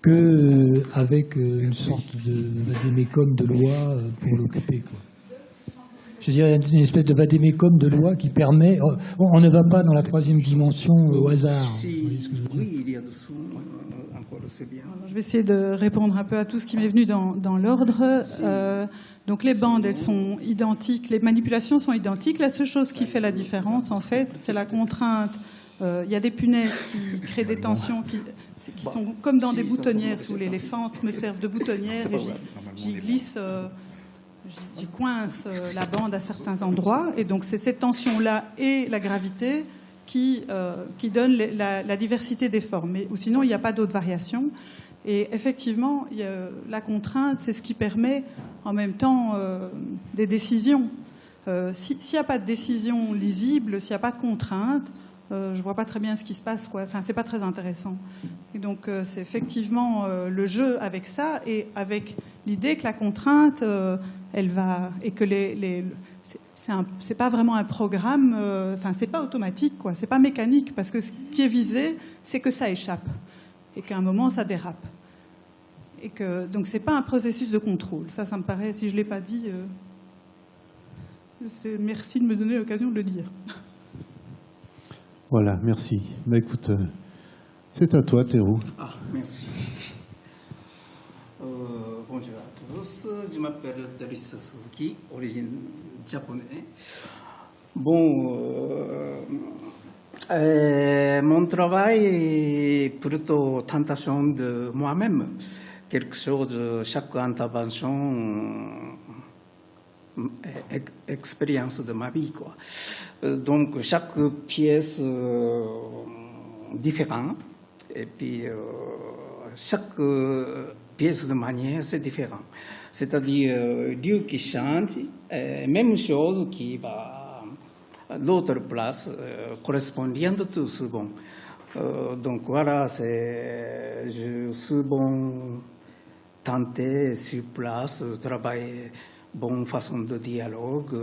qu'avec une sorte de vadémécum de loi pour l'occuper, quoi. Je veux dire, une espèce de vadémécum de loi qui permet... On ne va pas dans la troisième dimension au hasard. Oui, il y a de son, encore c'est bien. Alors, je vais essayer de répondre un peu à tout ce qui m'est venu dans l'ordre. Donc les bandes, elles sont identiques, les manipulations sont identiques. La seule chose qui fait la différence, en fait, c'est la contrainte. Il y a des punaises qui créent des tensions qui sont comme dans des boutonnières, si vous voulez. Les fentes me servent de boutonnières et j'y glisse... J'y coince la bande à certains endroits, et donc c'est cette tension-là et la gravité qui donnent la diversité des formes. Mais, ou sinon, il n'y a pas d'autres variations. Et effectivement, la contrainte, c'est ce qui permet en même temps des décisions. S'il n'y a pas de décision lisible, s'il n'y a pas de contrainte, je ne vois pas très bien ce qui se passe, quoi. Enfin, c'est pas très intéressant. Et donc, c'est effectivement le jeu avec ça, et avec l'idée que la contrainte... elle va, et que c'est pas vraiment un programme, c'est pas automatique, quoi, c'est pas mécanique, parce que ce qui est visé, c'est que ça échappe, et qu'à un moment, ça dérape. Et que, donc, c'est pas un processus de contrôle. Ça me paraît, si je l'ai pas dit, merci de me donner l'occasion de le dire. Voilà, merci. Bah, écoute, c'est à toi, Théo. Ah, merci. Bonjour à tous, je m'appelle Teresa Suzuki, origine japonaise. Bon, mon travail est plutôt tentation de moi-même, quelque chose, chaque intervention, expérience de ma vie, quoi. Donc, chaque pièce différente, et puis chaque pièce de manière, c'est différent. C'est-à-dire, lieu qui change, même chose qui va à l'autre place, correspondant tout souvent. Donc voilà, je souvent tenter sur place, travailler bonne façon de dialogue,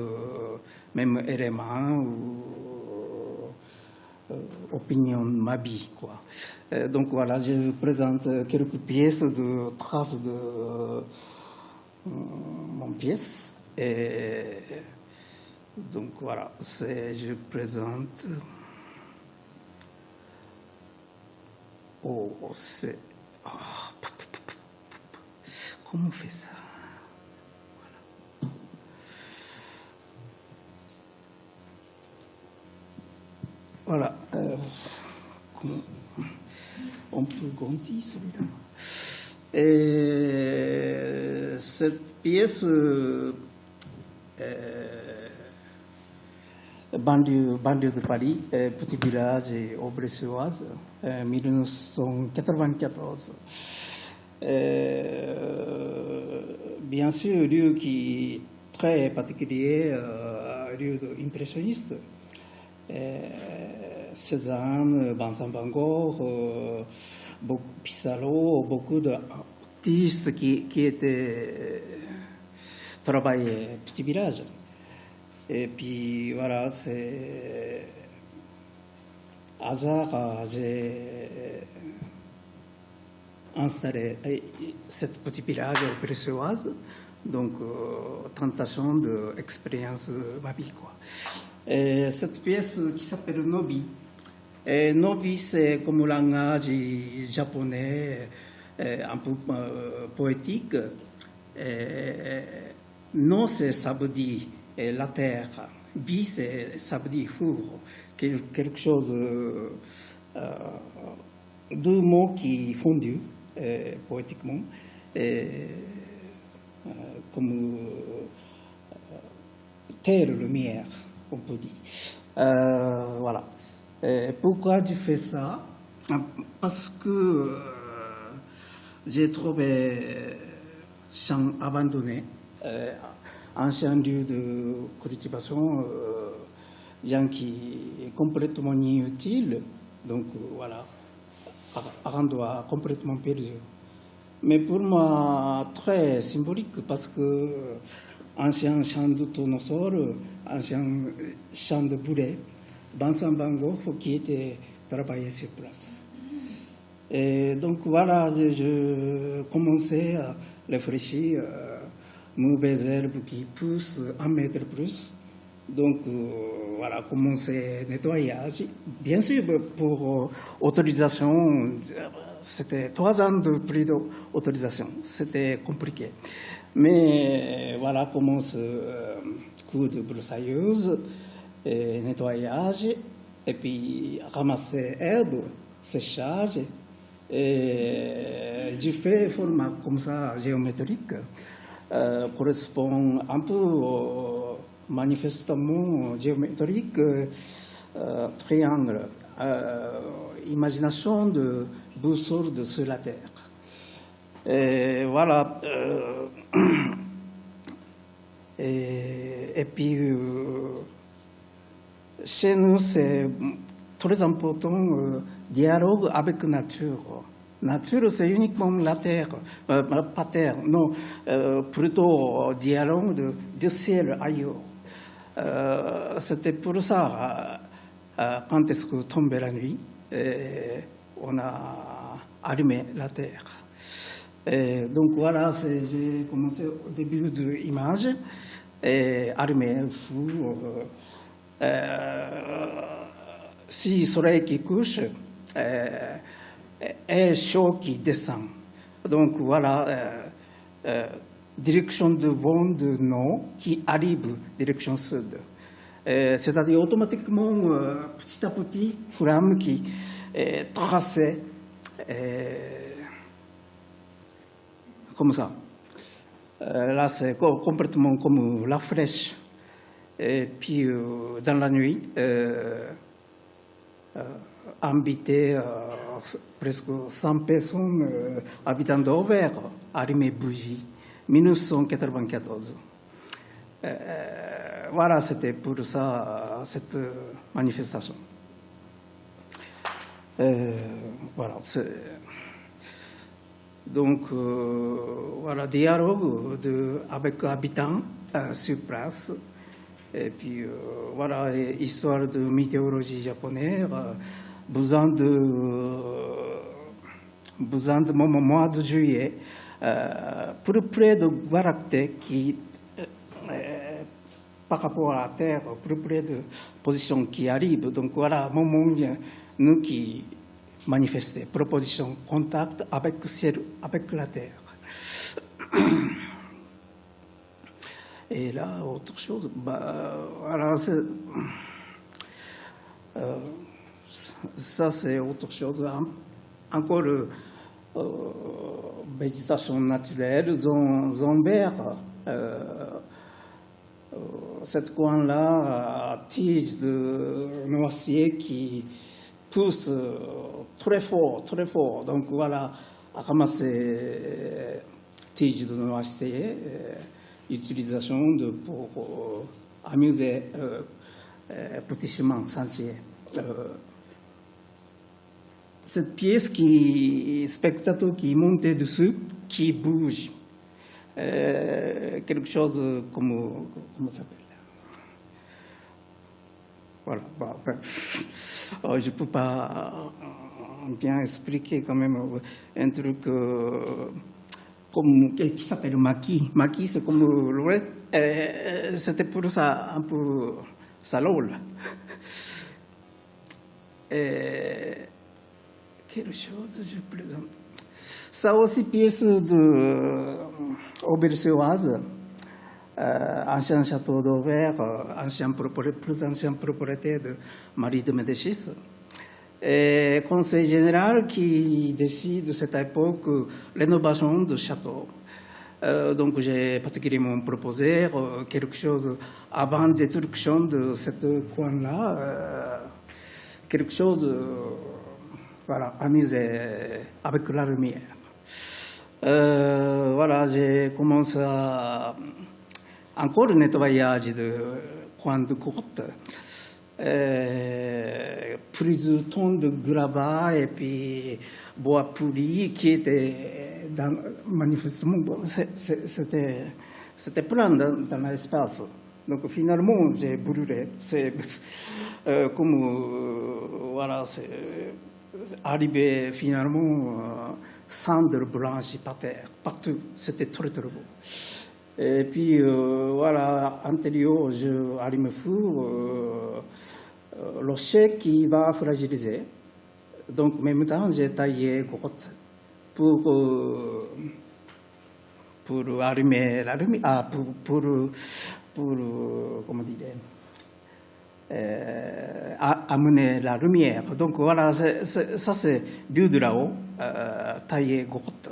même élément ou opinion ma vie, quoi. Donc voilà, je vous présente quelques pièces de traces de mon pièce. Et donc voilà, je présente. Oh, c'est. Oh, comment on fait ça? Voilà. On peut grandir celui-là. Et cette pièce, banlieue de Paris, petit village aubressoise, 1994. Bien sûr, lieu qui est très particulier, lieu impressionniste. Cézanne, Vincent Van Gogh, Pissarro, beaucoup d'artistes qui étaient travaillés petit village. Et puis voilà, c'est hasard, j'ai installé cette petit village précieuse, donc tentation d'expérience de ma vie, quoi. Et cette pièce qui s'appelle Nobi. Et Nobi, c'est comme langage japonais, un peu poétique. No, ça veut dire la terre. Bi, ça veut dire four. Quelque chose, deux mots qui fondus poétiquement, comme terre, lumière, on peut dire. Voilà. Pourquoi je fais ça? Parce que j'ai trouvé champ abandonné, ancien lieu de cultivation, gens qui est complètement inutile, donc voilà, un endroit complètement perdu. Mais pour moi, très symbolique parce que ancien champ de tournesol, ancien champ de boulet, Vincent Van Gogh qui était travaillé sur place. Et donc voilà, je commençais à réfléchir mauvaises herbes qui poussent 1 mètre plus. Donc voilà, commencer nettoyage. Bien sûr, pour autorisation, c'était 3 ans de prix d'autorisation. C'était compliqué. Mais voilà, commence coup de broussailleuse, nettoyage, et puis ramasser herbes, séchage. Et je fais format comme ça, géométrique, correspond un peu manifestement géométrique, triangle, imagination de boussole sur la terre. Et voilà. Et puis, chez nous, c'est très important dialogue avec nature. Nature, c'est uniquement la terre, pas terre, non, plutôt dialogue du ciel ailleurs. C'était pour ça, quand est-ce que tombait la nuit, on a allumé la terre. Et donc voilà, j'ai commencé au début de l'image, allumé le feu. Si le soleil qui couche, et chaud qui descend. Donc voilà, direction de vent de nord qui arrive direction sud. C'est-à-dire automatiquement, petit à petit, flamme qui est tracée comme ça. Là, c'est complètement comme la flèche. Et puis, dans la nuit, invité presque 100 personnes habitant d'Auvers, allumé bougie, 1994. Voilà, c'était pour ça, cette manifestation. Voilà, Donc, voilà, dialogue avec habitants sur place. Et puis, voilà, histoire de météorologie japonaise, besoin de mois de juillet, plus près de Voie lactée qui, par rapport à la Terre, plus près de position qui arrive. Donc voilà, moment nous qui manifester, proposition, contact avec le ciel, avec la Terre. Et là, autre chose, voilà, ça c'est autre chose. Encore végétation naturelle, zone verte. Cette coin-là, tige de noisier qui pousse très fort. Donc voilà, ramasser tige de noisier, utilisation pour amuser petit chemin, sentier. Cette pièce spectateur qui monte dessus, qui bouge. Quelque chose comment ça s'appelle? Voilà. Je ne peux pas bien expliquer quand même un truc qui s'appelle maquis. Maquis, c'est comme c'était pour ça un peu ça rôle. Quelque chose, je plaisante. Ça aussi, pièce de Aubert-sur-Oise, ancien château d'Aubert, plus ancien propriétaire de Marie de Médicis. Et conseil général qui décide de cette époque rénovation du château. Donc j'ai particulièrement proposé quelque chose avant la destruction de cette coin-là, quelque chose voilà, amusé avec la lumière. Voilà, j'ai commencé à encore le nettoyage de coin de grotte. Plusieurs tonnes de gravat et puis bois pourri qui était manifestement, c'était plein dans l'espace. Donc finalement, j'ai brûlé. C'est comme, voilà, c'est arrivé finalement cendres blanches par terre, partout. C'était très très beau. Et puis voilà, antérieur, je allume le feu, rocher qui va fragiliser. Donc en même temps, j'ai taillé grotte pour allumer la lumière, pour comment dire, amener la lumière. Donc voilà, ça c'est vu de là-haut, tailler grotte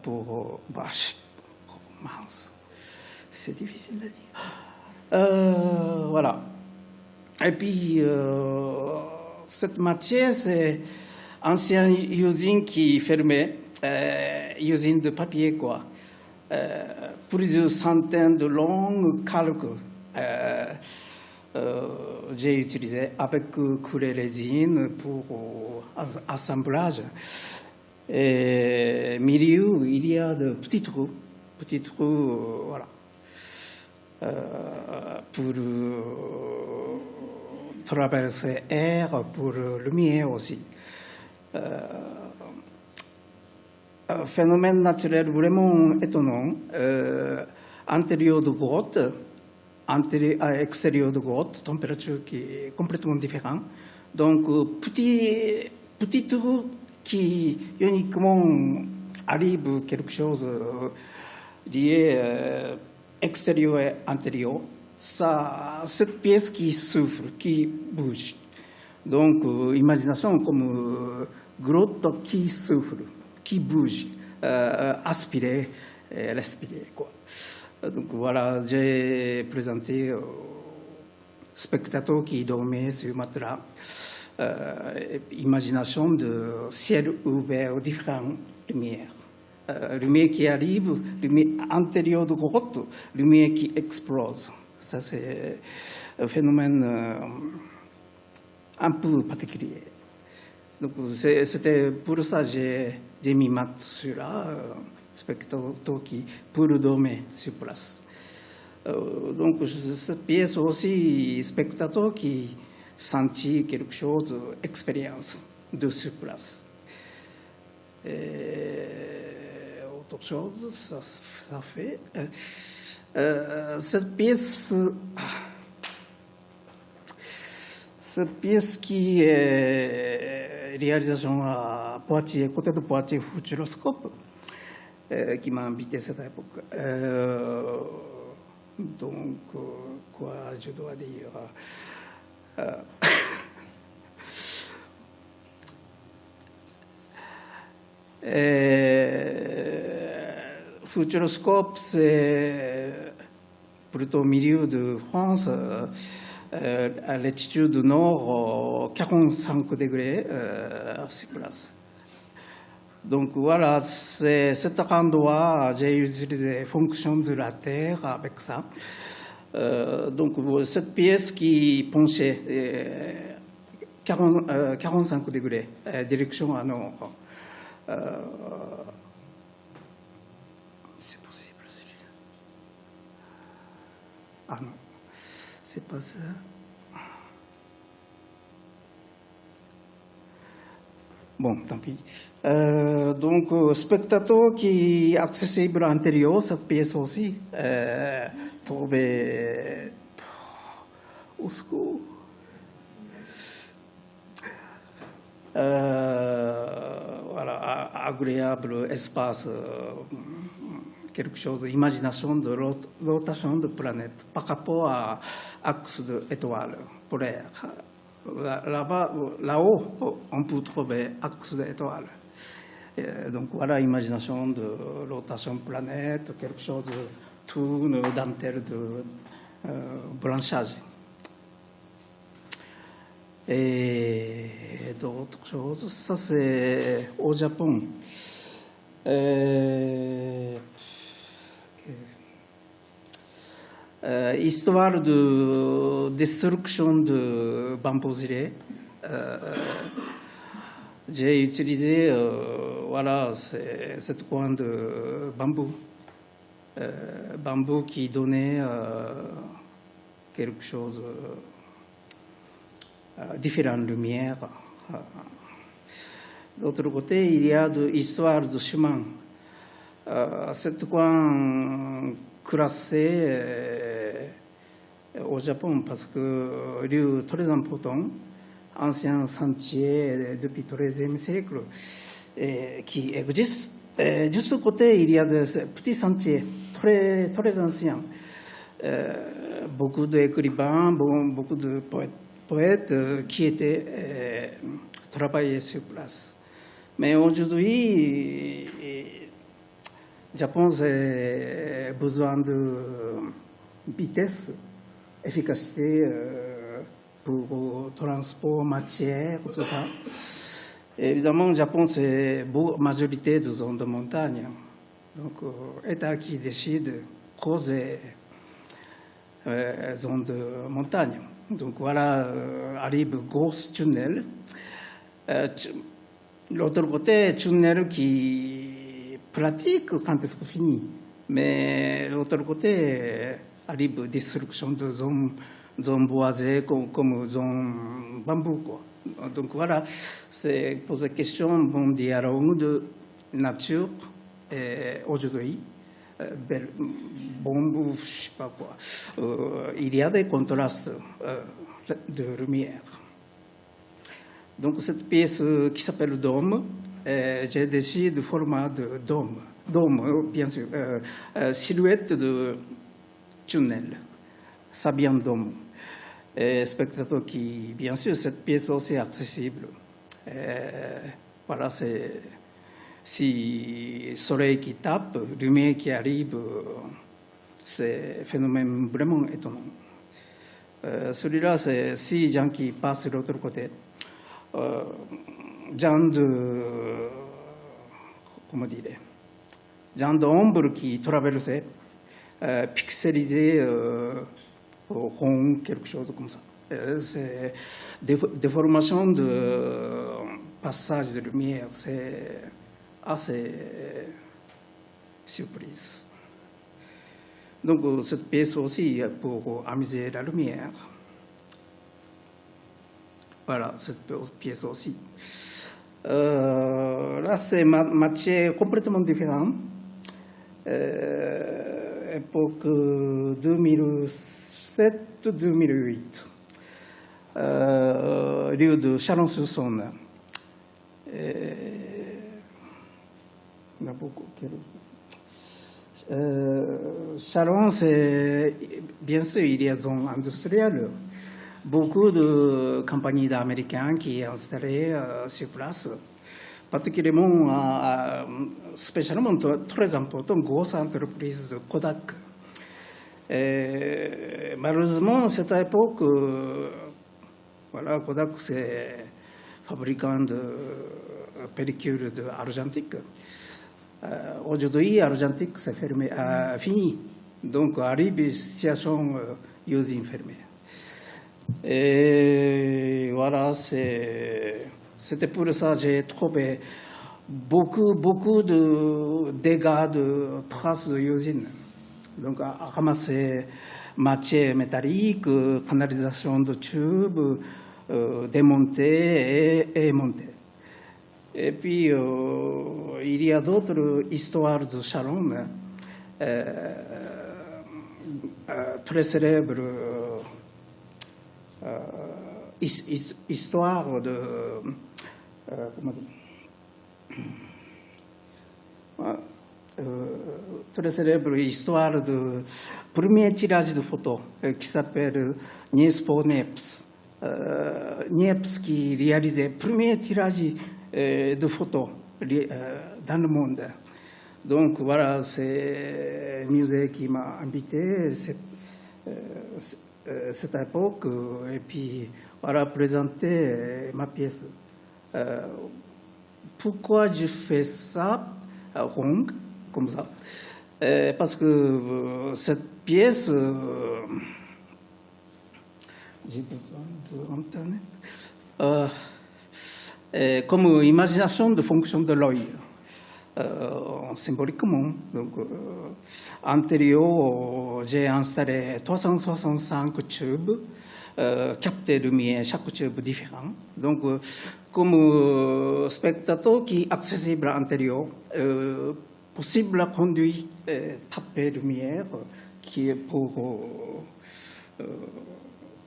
pour mince, c'est difficile à dire. Voilà. Et puis cette matière, c'est ancienne usine qui fermait, usine de papier quoi. Plusieurs centaines de longs calques. J'ai utilisé avec coulée résine pour assemblage. Et milieu, il y a de petits trous, voilà, pour traverser l'air, pour lumière aussi. Phénomène naturel vraiment étonnant. Intérieur de grotte, extérieur de grotte, température qui est complètement différente. Donc, petit trou qui uniquement arrive quelque chose lié extérieur et intérieur. Ça, cette pièce qui souffre, qui bouge. Donc, imagination comme grotte qui souffre, qui bouge, aspirer, respirer, quoi. Donc voilà, j'ai présenté aux spectateurs qui dormaient sur le matelas, imagination de ciel ouvert aux différentes lumières. Lumière qui arrive, lumière intérieure de grotte, lumière qui explose. Ça, c'est un phénomène un peu particulier. Donc c'était pour ça que j'ai mis mat sur là, spectateur qui pour dormir sur place. Donc cette pièce aussi, spectateur qui sentit quelque chose, expérience de sur place. Et autre chose, ça fait. Cette pièce qui est réalisation à Poitiers, côté de Poitiers Futuroscope, qui m'a invité à cette époque. Donc, quoi je dois dire Futuroscope, c'est plutôt au milieu de France, à latitude nord, 45 degrés sur place. Donc voilà, c'est cet endroit, j'ai utilisé fonction de la Terre avec ça. Donc cette pièce qui penchait 45 degrés, direction à nord. C'est possible celui-là. Ah non, c'est pas ça. Bon, tant pis. Donc, spectateur qui est accessible à l'intérieur, cette pièce aussi, trouvé au secours. Voilà, agréable espace, quelque chose, imagination de rotation de planète par rapport à l'axe de l'étoile polaire. Là-haut, on peut trouver l'axe de l'étoile. Donc voilà, imagination de rotation de planète, quelque chose de tourne, dentelle de branchage. Et d'autres choses, ça c'est au Japon. Histoire de destruction de bambou gilet. J'ai utilisé voilà, cette coin de bambou. Bambou qui donnait quelque chose différentes lumières. De l'autre côté, il y a de l'histoire de chemin. Cette coin classé au Japon parce que lieu très important, ancien sentier depuis le XIIIe siècle, qui existe. De ce côté, il y a des petits sentiers très, très anciens. Beaucoup d'écrivains, beaucoup de poètes qui étaient travaillés sur place. Mais aujourd'hui, le Japon a besoin de vitesse, efficacité pour le transport, matière, tout ça. Et évidemment, le Japon, c'est la majorité de zones de montagne. Donc, l'État qui décide de creuser zones de montagne. Donc voilà, arrive gros tunnel. L'autre côté, tunnel qui pratique quand est-ce que fini. Mais l'autre côté, arrive destruction de zones boisées comme zone bambou, quoi. Donc voilà, c'est pour la question, bon dialogue de nature aujourd'hui. Bon, je sais pas quoi. Il y a des contrastes de lumière. Donc cette pièce qui s'appelle Dôme, j'ai décidé du format de dôme. Dôme, bien sûr, silhouette de tunnel, Sabian Dôme. Spectateur qui, bien sûr, cette pièce aussi est accessible. Voilà, c'est si le soleil qui tape, lumière qui arrive, c'est un phénomène vraiment étonnant. Celui-là, c'est 6 gens qui passent de l'autre côté. Gens de, comment dire, gens d'ombre qui traversaient, pixelisés, rond, quelque chose comme ça. C'est des formations de passage de lumière, c'est assez surprise. Donc cette pièce aussi pour amuser la lumière. Voilà, cette pièce aussi. Là, c'est matière complètement différente. Époque 2007-2008. Lieu de Chalon-sur-Saône. Chalon, c'est bien sûr, il y a une zone industrielle. Beaucoup de compagnies américaines qui sont installées sur place, particulièrement, spécialement très important, grosse entreprise de Kodak. Malheureusement, à cette époque, voilà, Kodak, c'est fabricant de pellicules argentiques. Aujourd'hui, argentique, c'est fermé, fini. Donc, arrive une situation usine fermée. Et voilà, c'était pour ça que j'ai trouvé beaucoup de dégâts, de traces de usine. Donc, à ramasser matière métallique, canalisation de tubes, démonter et monter. Et puis, il y a d'autres histoires de Chalon, très célèbres. Histoire de comment dire, très célèbre histoire de premier tirage de photos qui s'appelle Niels pour Niepce. Niepce qui réalisait le premier tirage de photos dans le monde. Donc voilà, c'est un musée qui m'a invité. Cette époque, et puis voilà, présenter ma pièce. Pourquoi je fais ça rond, comme ça? Parce que cette pièce, j'ai besoin d'Internet, comme imagination de fonction de l'œil. Symboliquement. Donc, antérieur, j'ai installé 365 tubes, captés lumière, chaque tube différent. Donc, comme spectateur qui est accessible à l'intérieur, possible à conduire, taper lumière, qui est pour,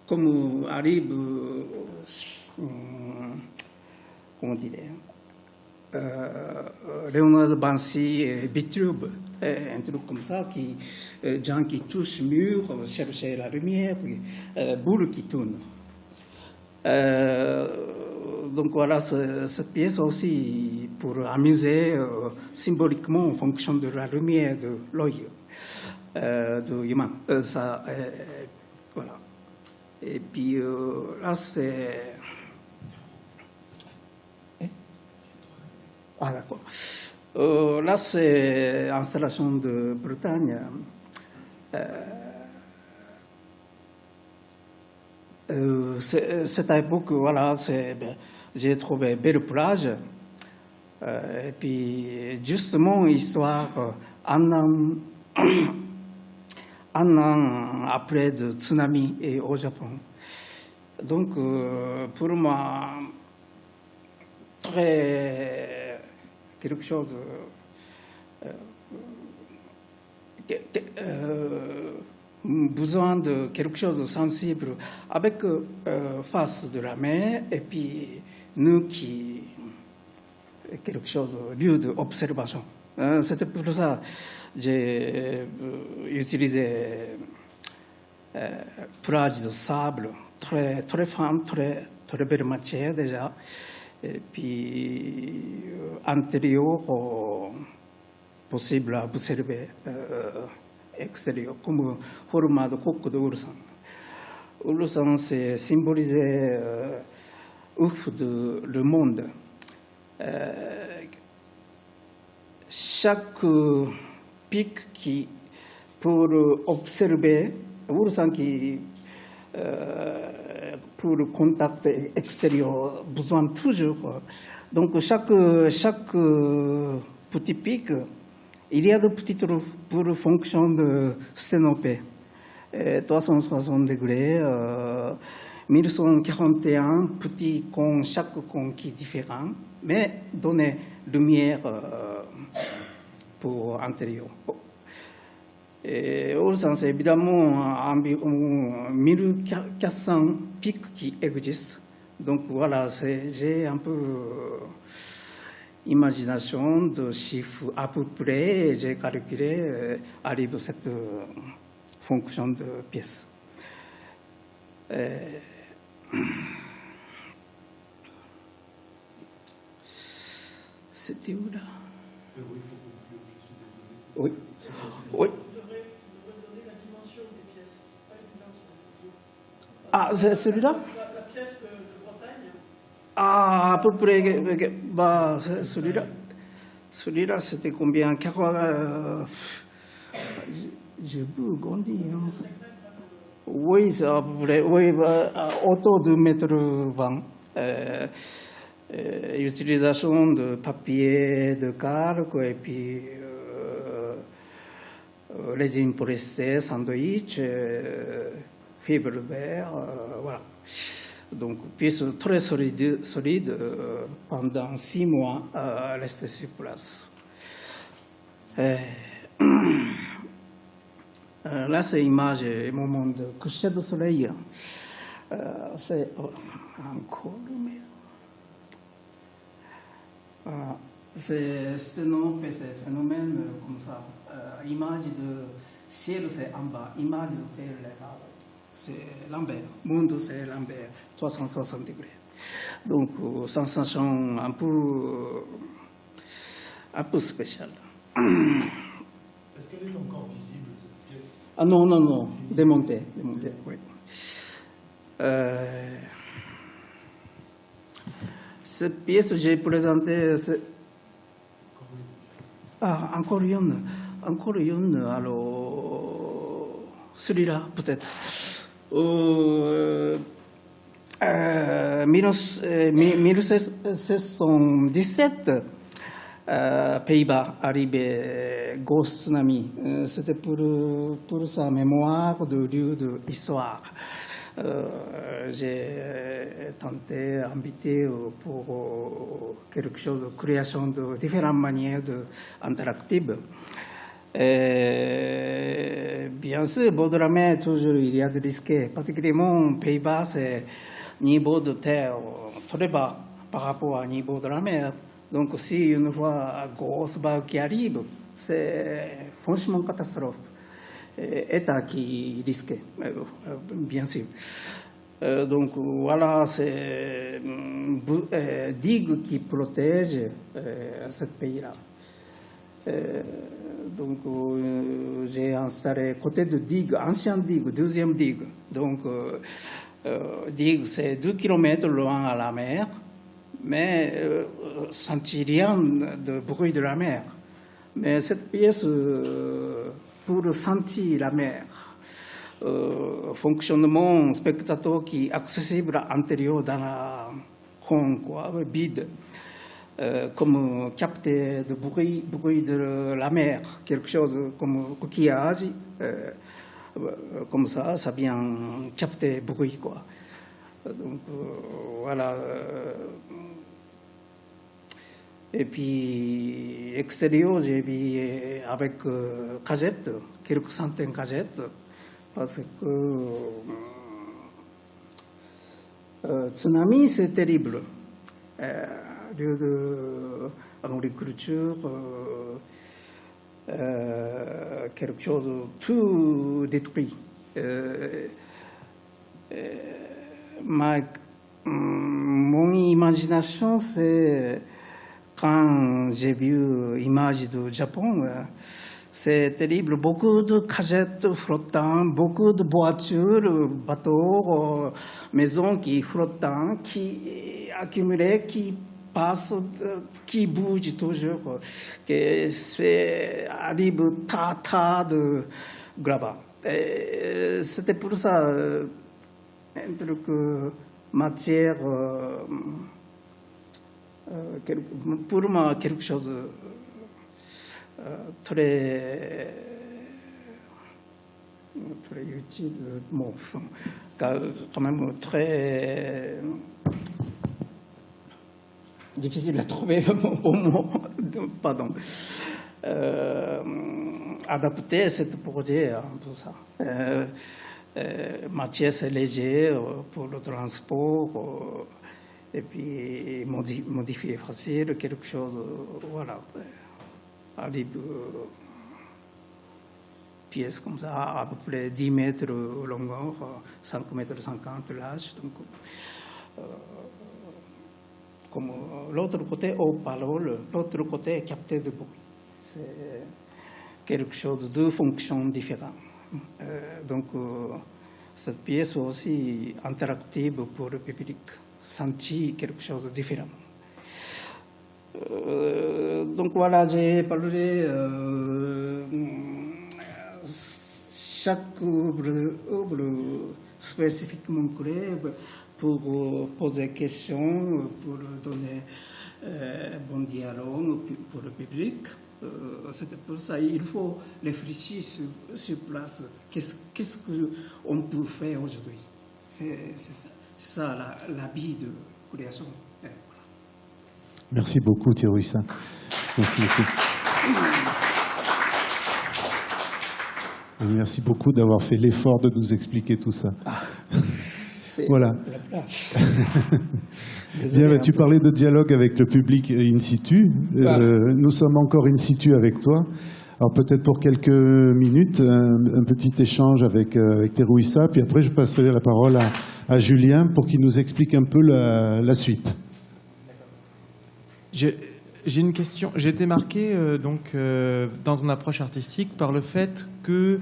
comme arrive, comment dire, Léonard de Vinci et Vitruve, un truc comme ça, gens qui touchent le mur, cherchent la lumière, boule qui tourne. Donc voilà, cette pièce aussi pour amuser symboliquement en fonction de la lumière de l'œil de l'humain. Voilà. Et puis là, c'est... Ah, d'accord. Là, c'est l'installation de Bretagne. Cette époque, voilà, j'ai trouvé une belle plage. Et puis, justement, histoire, un an après le tsunami et au Japon. Donc, pour moi, quelque chose besoin de quelque chose de sensible avec face de la mer et puis nous qui quelque chose lieu d'observation. C'était pour ça que j'ai utilisé plage de sable très très fin, très belle matière déjà. Et puis, antérieur, possible à observer extérieur, comme format de coque de Ulsan. Ulsan, c'est symbolisé ouf de le monde. Chaque pic qui, pour observer, Ulsan qui pour le contact extérieur, besoin toujours Donc chaque petit pic, il y a de petites pour fonction de sténopée. 360 degrés, 1141 petits cônes, chaque cône qui est différent, mais donner lumière pour intérieur. Au sens, évidemment, environ 1400 pics qui existent. Donc voilà, j'ai un peu imagination de chiffres à peu près, et j'ai calculé, arrive cette fonction de pièce. C'était où là? Oui. Oui. Ah, c'est celui-là? La pièce de Bretagne. Ah, à peu près, bah, celui-là. Celui-là, c'était combien? Je peux grandir. Oui, c'est à peu près, oui, autour de 2,20 m. Utilisation de papier, de calque, et puis résine polyester, sandwich, fibre vert, voilà. Donc, pièce très solide pendant 6 mois, rester sur place. Là, c'est l'image au moment de coucher de soleil. C'est encore, mais c'est sténopée, c'est phénomène comme ça. Image de ciel, c'est en bas. Image de terre, là, c'est l'envers. Monde, c'est l'envers. 360 degrés. Donc, sensation un peu spéciale. Est-ce qu'elle est encore visible, cette pièce? Ah non, non, non. Démontée, oui. Cette pièce, j'ai présenté. Ah, encore une. Alors, celui-là, peut-être. 1717, Pays-Bas, arrivé, grosse tsunami. C'était pour sa mémoire de lieu d'histoire. J'ai tenté d'inviter pour quelque chose de création de différentes manières interactives. Bien sûr, bord de la mer, toujours il y a des risques. Particulièrement aux Pays-Bas, c'est niveau de terre très bas par rapport au niveau de la mer. Donc, si une fois grosse vague qui arrive, c'est franchement catastrophe. État qui risque, bien sûr. Donc voilà, c'est digue qui protège ce pays-là. Donc j'ai installé côté de digue, ancienne digue, deuxième digue. Donc digue, c'est 2 km loin à la mer, mais senti rien de bruit de la mer. Mais cette pièce, pour sentir la mer, fonctionnement spectateur qui est accessible à l'intérieur dans la ronde, quoi, vide, comme capter le bruit de la mer, quelque chose comme coquillage, comme ça vient capter le bruit, quoi. Donc voilà. Et puis, extérieur, j'ai vu avec cagettes, quelques centaines de cagettes, parce que tsunami, c'est terrible. Lieu de l'agriculture, quelque chose de tout détruit. Mon imagination, c'est quand j'ai vu l'image du Japon, c'est terrible. Beaucoup de cagettes flottantes, beaucoup de voitures, bateaux, maisons qui flottent, qui accumulent, qui passent, qui bougent toujours. Que c'est arrive tas de gravats. C'était pour ça un truc matière pour moi, quelque chose de très utile, bon, quand même très difficile à trouver pour moi, pardon. Adapter ce projet à tout ça. Matière légère pour le transport, et puis modifier facile, quelque chose, voilà, arrive pièce comme ça, à peu près 10 mètres longueur, 5 mètres 50 large, donc comme l'autre côté haut-parole, l'autre côté capteur de bruit. C'est quelque chose de fonctions différentes. Donc, cette pièce est aussi interactive pour le public, sentir quelque chose de différent. Donc voilà, j'ai parlé chaque œuvre spécifiquement créée pour poser des questions, pour donner bon dialogue pour le public. C'est pour ça qu'il faut réfléchir sur place. Qu'est-ce qu'on peut faire aujourd'hui? C'est ça la vie de création. Merci beaucoup, Thierry-San. Merci beaucoup. Merci beaucoup d'avoir fait l'effort de nous expliquer tout ça. Voilà. Bien, tu parlais de dialogue avec le public in situ. Nous sommes encore in situ avec toi. Alors peut-être pour quelques minutes, un petit échange avec Terou-Issa, puis après je passerai la parole à Julien pour qu'il nous explique un peu la suite. J'ai une question. J'ai été marqué dans ton approche artistique par le fait que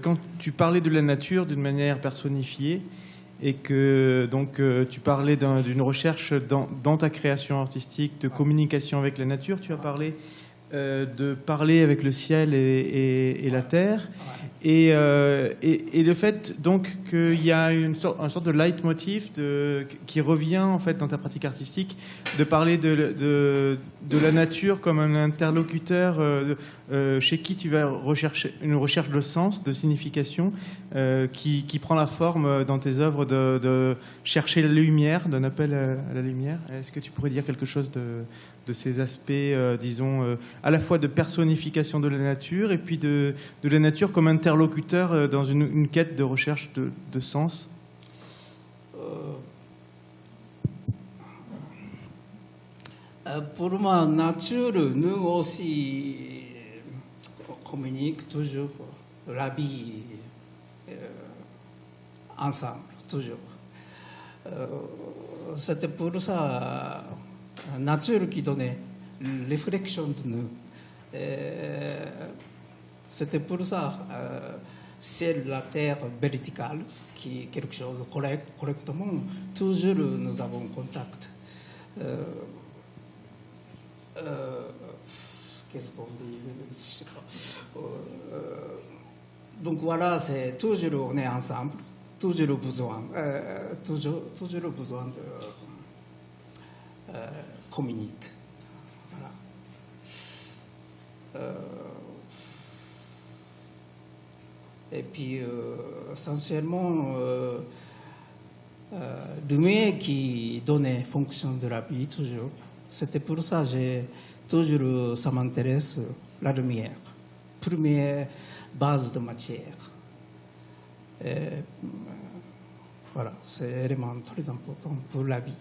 quand tu parlais de la nature d'une manière personnifiée et que tu parlais d'une recherche dans ta création artistique de communication avec la nature, tu as parlé de parler avec le ciel et la terre, et le fait donc qu'il y a une sorte de leitmotiv qui revient en fait dans ta pratique artistique, de parler de la nature comme un interlocuteur chez qui tu vas rechercher une recherche de sens, de signification, qui prend la forme dans tes œuvres de chercher la lumière, d'un appel à la lumière. Est-ce que tu pourrais dire quelque chose de ces aspects, disons, à la fois de personnification de la nature et puis de la nature comme interlocuteur dans une quête de recherche de sens? Pour moi, nature, nous aussi communiquons toujours la vie ensemble, toujours. C'était pour ça la nature qui donnait réflexion de nous. C'était pour ça c'est la terre verticale qui est quelque chose correctement. Toujours nous avons contact. Qu'est-ce qu'on dit? Je sais pas. Donc voilà, c'est toujours on est ensemble, toujours besoin de communiquer. Voilà. Et puis essentiellement lumière qui donnait fonction de la vie toujours. C'était pour ça que ça m'intéresse, la lumière. Première base de matière. Voilà, c'est un élément très important pour la vie.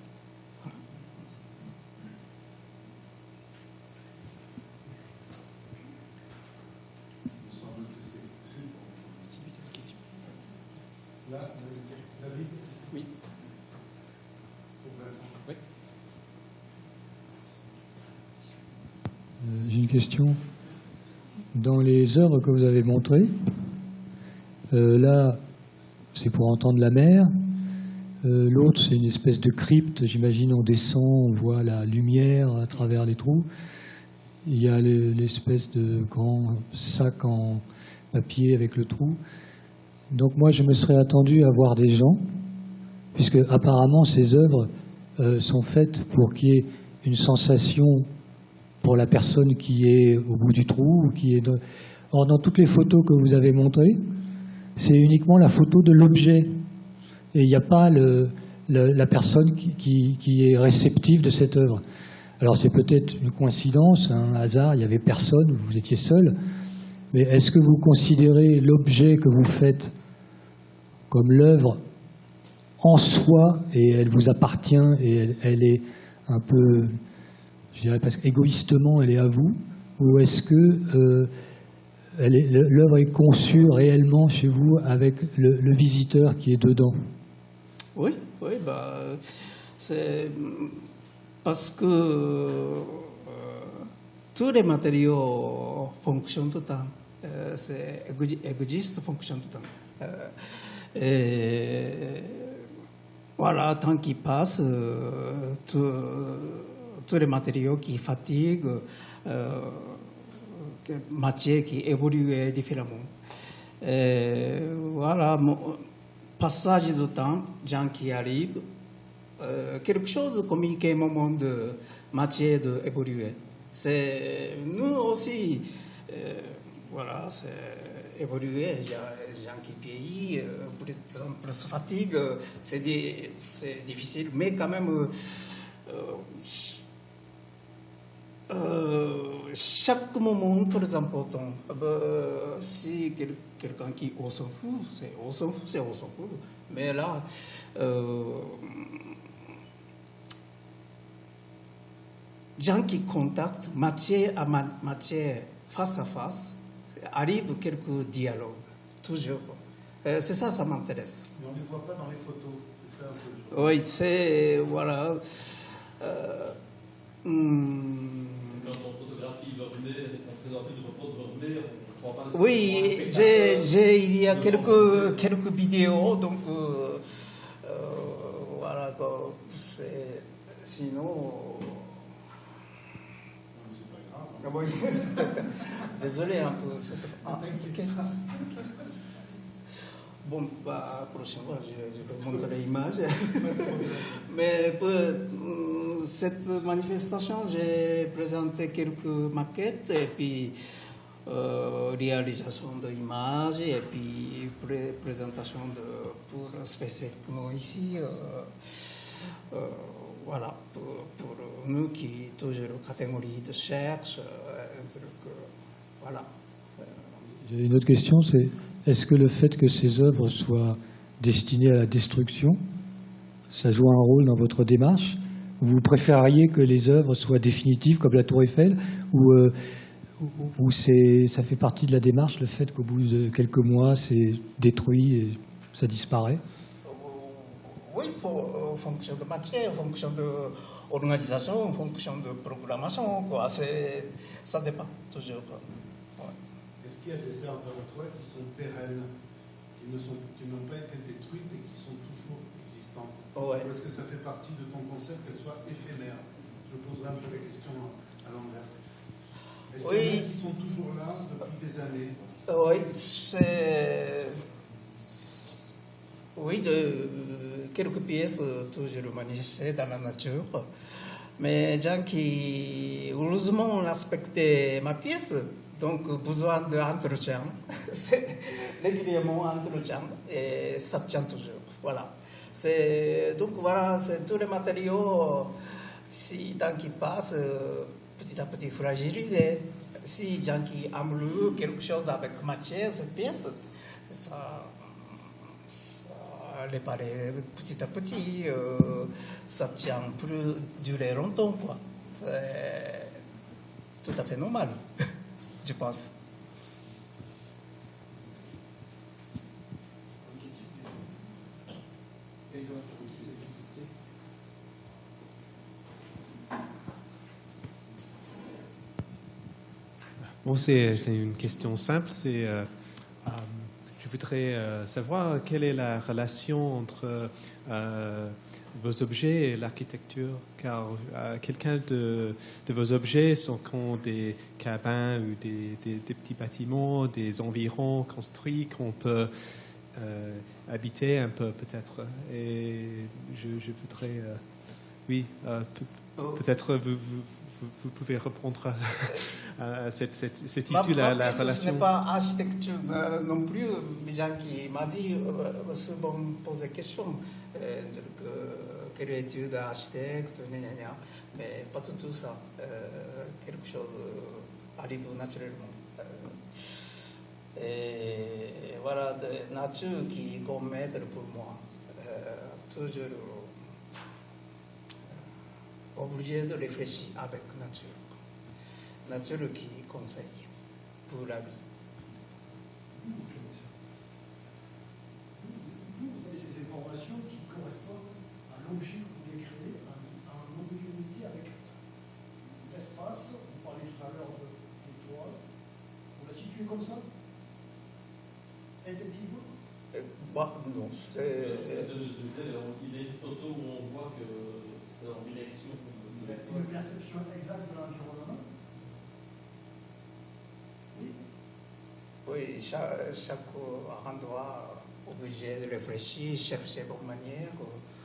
Voilà. Oui. J'ai une question. Dans les œuvres que vous avez montrées, là, c'est pour entendre la mer. L'autre, c'est une espèce de crypte. J'imagine, on descend, on voit la lumière à travers les trous. Il y a l'espèce de grand sac en papier avec le trou. Donc moi, je me serais attendu à voir des gens, puisque apparemment, ces œuvres sont faites pour qu'il y ait une sensation pour la personne qui est au bout du trou. Or, dans toutes les photos que vous avez montrées, c'est uniquement la photo de l'objet. Et il n'y a pas la personne qui est réceptive de cette œuvre. Alors c'est peut-être une coïncidence, un hasard, il n'y avait personne, vous étiez seul. Mais est-ce que vous considérez l'objet que vous faites comme l'œuvre en soi, et elle vous appartient, et elle est un peu, je dirais presque égoïstement, elle est à vous, ou est-ce que l'œuvre est conçue réellement chez vous avec le visiteur qui est dedans? Oui, c'est parce que tous les matériaux fonctionnent tout le temps. Existent, fonctionnent tout le temps. Et voilà, tant qu'il passe, tous les matériaux qui fatiguent, matières qui évoluent différemment. Et voilà, passage de temps, gens qui arrivent, quelque chose communiqué au moment de matière d'évoluer. C'est nous aussi, voilà, c'est évoluer. Il y a des gens qui vieillissent, plus fatigue, c'est difficile, mais quand même, chaque moment très important. Si quelqu'un qui on s'en fout, on s'en fout. Mais là, gens qui contactent matière à matière, face à face, arrive quelques dialogues, toujours. C'est ça, ça m'intéresse. Mais on ne les voit pas dans les photos, c'est ça un peu. Oui, c'est, voilà. Quand on photographie l'ordinaire et qu'on présente une photo de l'ordinaire, on ne croit pas. Oui, il y a quelques vidéos, donc voilà, sinon. C'est pas grave. Désolé un peu. Bon, la prochaine fois, je vais montrer l'image. Mais pour cette manifestation, j'ai présenté quelques maquettes et puis réalisation d'images et puis présentation pour spécifiquement ici. Voilà, pour nous qui toujours catégorie de recherche, un truc, voilà. J'ai une autre question, c'est est-ce que le fait que ces œuvres soient destinées à la destruction, ça joue un rôle dans votre démarche? Vous préfériez que les œuvres soient définitives comme la Tour Eiffel, ou ça fait partie de la démarche, le fait qu'au bout de quelques mois, c'est détruit et ça disparaît? Oui, en fonction de matière, en fonction d'organisation, en fonction de programmation, quoi. Ça dépend toujours. Ouais. Est-ce qu'il y a des œuvres à toi qui sont pérennes, qui n'ont pas été détruites et qui sont toujours existantes? Ouais. Ou est-ce que ça fait partie de ton concept qu'elles soient éphémères? Je poserai un peu la question à l'envers. Est-ce qu'il y en a qui sont toujours là depuis des années? Oui, oui, quelques pièces toujours manifestées dans la nature. Mais gens qui, heureusement, ont respecté ma pièce, donc besoin d'entretien. C'est régulièrement entretien et ça tient toujours. Voilà. Donc voilà, c'est tous les matériaux, si tant qu'ils passent, petit à petit fragilisés. Si gens qui aiment quelque chose avec matière, cette pièce, ça réparer petit à petit, ça tient plus durer longtemps, quoi. C'est tout à fait normal, je pense. Bon, c'est une question simple. Je voudrais savoir quelle est la relation entre vos objets et l'architecture, car quelqu'un de vos objets sont des cabins ou des petits bâtiments, des environs construits qu'on peut habiter un peu peut-être. Et je voudrais, Peut-être vous pouvez répondre à cette issue, la relation. Ce n'est pas architecture non plus. Les gens qui m'ont dit, souvent posé la question, quelle étude d'architecte, mais pas du tout ça. Quelque chose arrive naturellement. Et voilà, la nature qui est comme maître pour moi. Toujours obligé de réfléchir avec nature. Nature qui conseille pour la vie. Vous avez ces informations qui correspondent à l'objet que vous voulez créer, à un homogénéité avec l'espace. Vous parliez tout à l'heure de l'étoile. Vous la situez comme ça? Instinctivement? Non, c'est... Il y a une photo où on voit que c'est en direction. Une perception exacte de l'environnement? Oui, chaque endroit obligé de réfléchir, chercher bonne manière.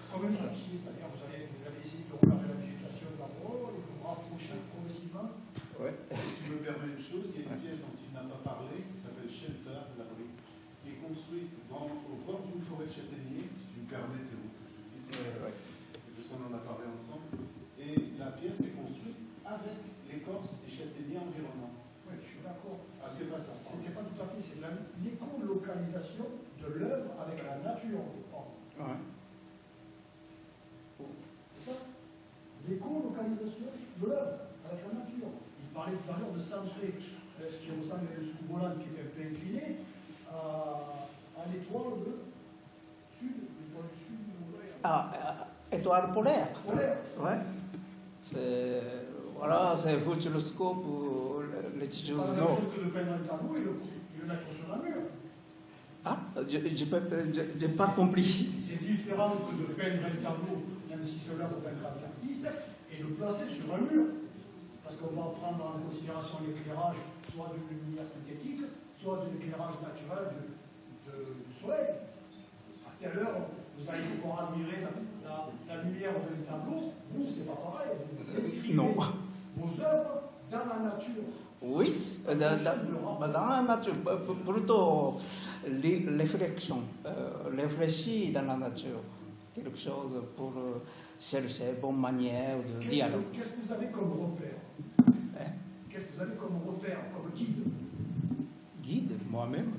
Comme une sourcille, c'est-à-dire vous allez essayer de regarder la végétation d'abord et vous rapprocher progressivement. Oui. Si tu me permets une chose, il y a une pièce dont tu n'as pas parlé, qui s'appelle Shelter, l'abri, qui est construite au bord d'une forêt de châtaigniers, si tu me permets, Théo, que je dise. Parce qu'on en a parlé ensemble. Et la pièce est construite avec l'écorce des châtaigniers environnants. Oui, je suis d'accord. Ah, c'est pas ça. C'était pas tout à fait, c'est l'écolocalisation de l'œuvre avec la nature. Ouais. C'est ça? L'écolocalisation de l'œuvre avec la nature. Il parlait tout à l'heure de centrer ce qui ressemble à une soucoupe volante qui est un peu inclinée à l'étoile du sud. Étoile polaire. Polaire. Ouais. Voilà, c'est futuroscope pour l'étude C'est pas la même nord. chose que de peindre un tableau et le mettre sur un mur. Ah, je n'ai pas compris. C'est différent que de peindre un tableau, même si cela pour un grand artiste, et le placer sur un mur. Parce qu'on va prendre en considération l'éclairage, soit d'une lumière synthétique, soit de l'éclairage naturel du soleil. À telle heure, vous allez pouvoir admirer la lumière d'un tableau. Vous, c'est pas pareil. Vous inscrivez vos œuvres dans la nature. Oui, dans la nature, plutôt réflexion, réfléchir dans la nature, quelque chose pour chercher une bonne manière de dialogue. Qu'est-ce que vous avez comme repère? Qu'est-ce que vous avez comme repère, comme guide? Guide, moi-même.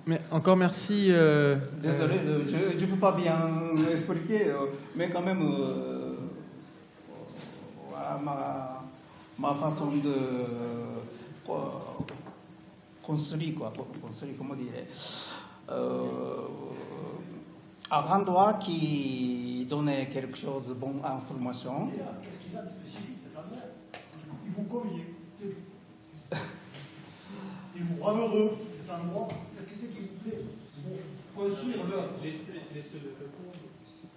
Mais encore merci. Désolé, je ne peux pas bien expliquer, mais quand même, voilà ma façon de construire, comment dire, un endroit qui donnait quelque chose de bonne information. Qu'est-ce qu'il a de spécifique cet endroit? Il vous convient. Il vous rend heureux cet endroit. Qu'est-ce que c'est qui vous plaît? Construire-le. Laissez-le répondre.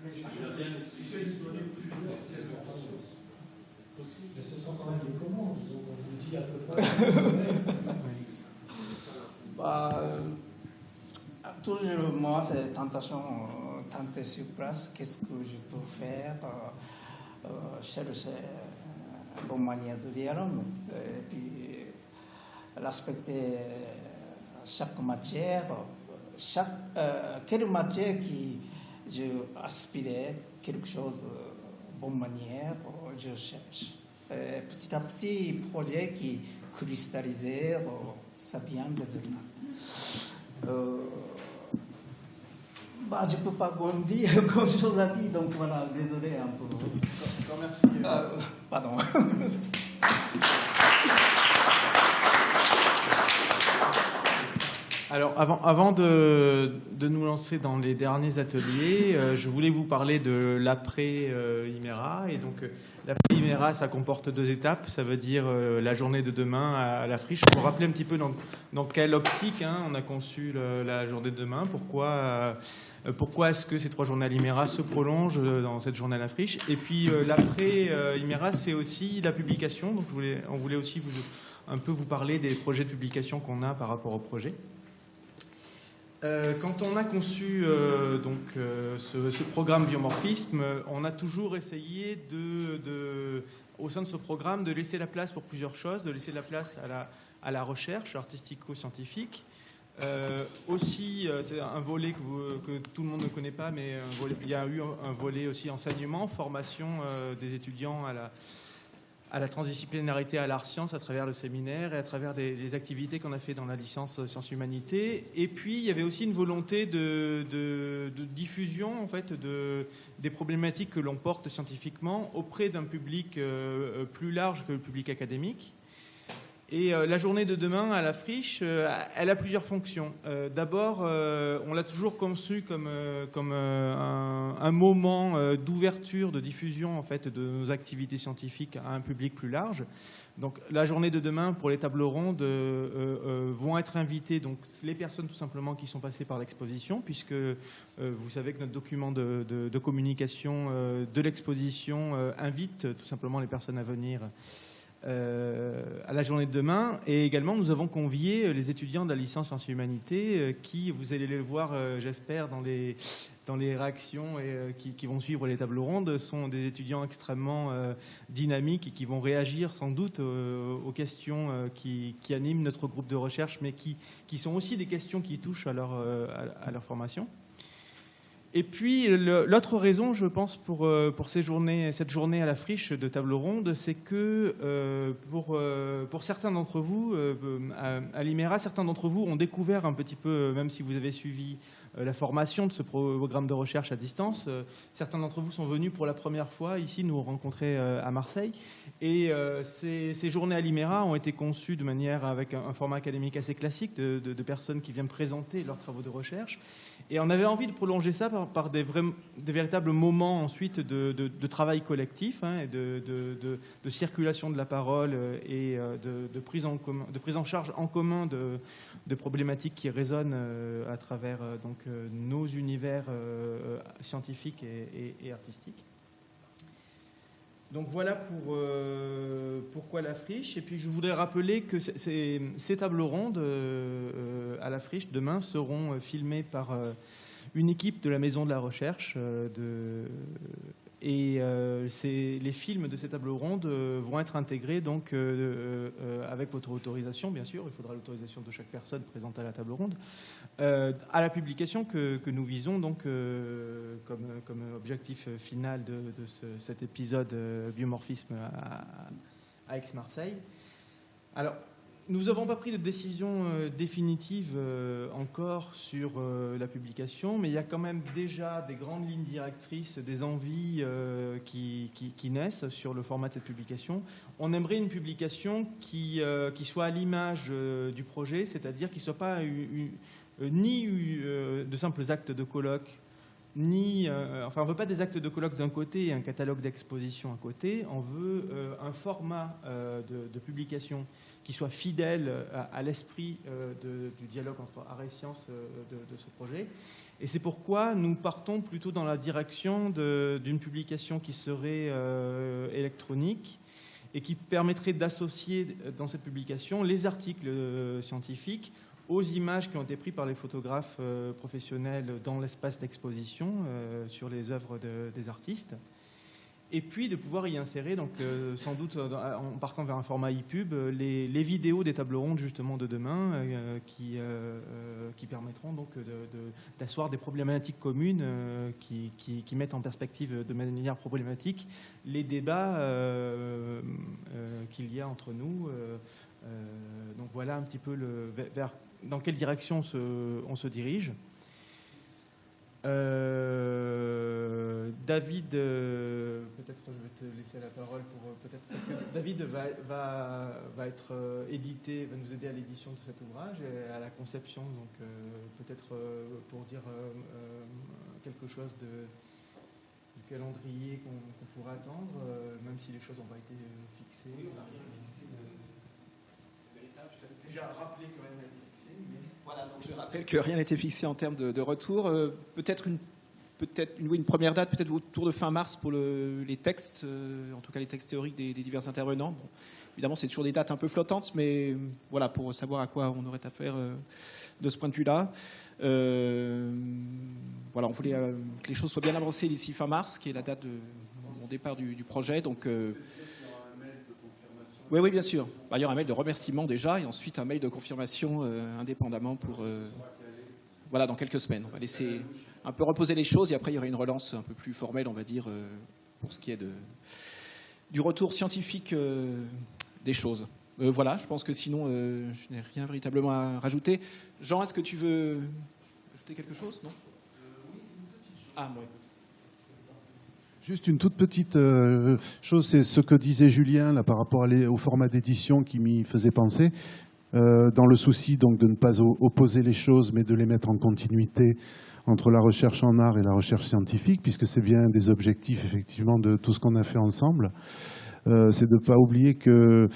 J'essaie de donner plusieurs informations. Mais ce sont quand même des commandes, donc on vous dit à peu près. Toujours, moi, c'est tentation, tenter sur place, qu'est-ce que je peux faire, chercher une bonne manière de dialogue, et puis respecter chaque matière, quelle matière qui je aspire, quelque chose de bonne manière, je cherche. Et petit à petit, projet qui cristallisé, ça vient des résultats. Je ne peux pas dire grand chose à dire, donc voilà, désolé un peu. Merci. Pardon. Alors, avant de nous lancer dans les derniers ateliers, je voulais vous parler de l'après-Imera. Et donc, l'après-Imera, ça comporte 2 étapes. Ça veut dire la journée de demain à la friche. Pour rappeler un petit peu dans quelle optique on a conçu la journée de demain. Pourquoi est-ce que ces 3 journées à l'Imera se prolongent dans cette journée à la friche. Et puis, l'après-Imera, c'est aussi la publication. Donc, on voulait aussi un peu vous parler des projets de publication qu'on a par rapport au projet. Quand on a conçu ce programme biomorphisme, on a toujours essayé au sein de ce programme de laisser la place pour plusieurs choses, de laisser la place à la recherche artistico-scientifique. Aussi, c'est un volet que tout le monde ne connaît pas, mais il y a eu un volet aussi enseignement, formation des étudiants à la transdisciplinarité, à l'art-science à travers le séminaire et à travers des activités qu'on a fait dans la licence sciences-humanités. Et puis, il y avait aussi une volonté de diffusion en fait, des problématiques que l'on porte scientifiquement auprès d'un public plus large que le public académique. Et la journée de demain à la Friche, elle a plusieurs fonctions. D'abord, on l'a toujours conçu comme un moment d'ouverture, de diffusion en fait, de nos activités scientifiques à un public plus large. Donc, la journée de demain, pour les tables rondes, vont être invitées donc, les personnes tout simplement qui sont passées par l'exposition, puisque vous savez que notre document de communication de l'exposition invite tout simplement les personnes à venir à la journée de demain. Et également, nous avons convié les étudiants de la licence Sciences et Humanités qui, vous allez les voir, j'espère, dans les réactions et qui vont suivre les tables rondes, sont des étudiants extrêmement dynamiques et qui vont réagir sans doute aux questions qui animent notre groupe de recherche, mais qui sont aussi des questions qui touchent à leur formation. Et puis, l'autre raison, je pense, pour cette journée à la Friche de table ronde, c'est que pour certains d'entre vous, à l'IMERA, certains d'entre vous ont découvert un petit peu, même si vous avez suivi la formation de ce programme de recherche à distance, certains d'entre vous sont venus pour la première fois ici nous rencontrer à Marseille. Et ces journées à l'IMERA ont été conçues de manière avec un format académique assez classique de personnes qui viennent présenter leurs travaux de recherche. Et on avait envie de prolonger ça par des véritables moments ensuite de travail collectif hein, et de circulation de la parole et de prise en charge en commun de problématiques qui résonnent à travers nos univers scientifiques et artistiques. Donc voilà pourquoi la Friche. Et puis je voudrais rappeler que ces tables rondes à la Friche demain seront filmées par une équipe de la Maison de la Recherche. Les films de ces tables rondes vont être intégrés donc, avec votre autorisation, bien sûr. Il faudra l'autorisation de chaque personne présente à la table ronde, à la publication que nous visons donc, comme objectif final de cet épisode biomorphisme à Aix-Marseille. Alors, nous n'avons pas pris de décision définitive encore sur la publication, mais il y a quand même déjà des grandes lignes directrices, des envies qui naissent sur le format de cette publication. On aimerait une publication qui soit à l'image du projet, c'est-à-dire qui ne soit pas ni de simples actes de colloque, on ne veut pas des actes de colloque d'un côté et un catalogue d'exposition à côté, on veut un format de publication qui soit fidèle à l'esprit du dialogue entre art et sciences de ce projet. Et c'est pourquoi nous partons plutôt dans la direction d'une publication qui serait électronique et qui permettrait d'associer dans cette publication les articles scientifiques aux images qui ont été prises par les photographes professionnels dans l'espace d'exposition sur les œuvres des artistes. Et puis de pouvoir y insérer, donc, sans doute en partant vers un format e-pub, les vidéos des tables rondes justement de demain qui permettront donc d'asseoir des problématiques communes qui mettent en perspective de manière problématique les débats qu'il y a entre nous. Donc voilà un petit peu dans quelle direction on se dirige. David, peut-être je vais te laisser la parole parce que David va être édité, va nous aider à l'édition de cet ouvrage et à la conception, donc peut-être pour dire quelque chose du calendrier qu'on pourra attendre, même si les choses n'ont pas été fixées. Oui, on n'a rien fixé de l'étape. Je t'avais déjà rappelé quand même. Voilà, donc je rappelle que rien n'était fixé en termes de retour. Peut-être une peut-être une première date, peut-être autour de fin mars pour les textes, en tout cas les textes théoriques des divers intervenants. Bon, évidemment, c'est toujours des dates un peu flottantes, mais voilà, pour savoir à quoi on aurait affaire de ce point de vue-là. Voilà, on voulait que les choses soient bien avancées d'ici fin mars, qui est la date de mon départ du projet. Donc, oui, bien sûr. Il y aura un mail de remerciement déjà, et ensuite un mail de confirmation indépendamment pour... voilà, dans quelques semaines. On va laisser un peu reposer les choses, et après il y aura une relance un peu plus formelle, on va dire, pour ce qui est du retour scientifique des choses. Voilà, je pense que sinon, je n'ai rien véritablement à rajouter. Jean, est-ce que tu veux ajouter quelque chose? Non? Oui, une petite chose. Ah, bon, écoute. Juste une toute petite chose, c'est ce que disait Julien là, par rapport au format d'édition qui m'y faisait penser, dans le souci donc, de ne pas opposer les choses, mais de les mettre en continuité entre la recherche en art et la recherche scientifique, puisque c'est bien un des objectifs effectivement de tout ce qu'on a fait ensemble. C'est de ne pas oublier que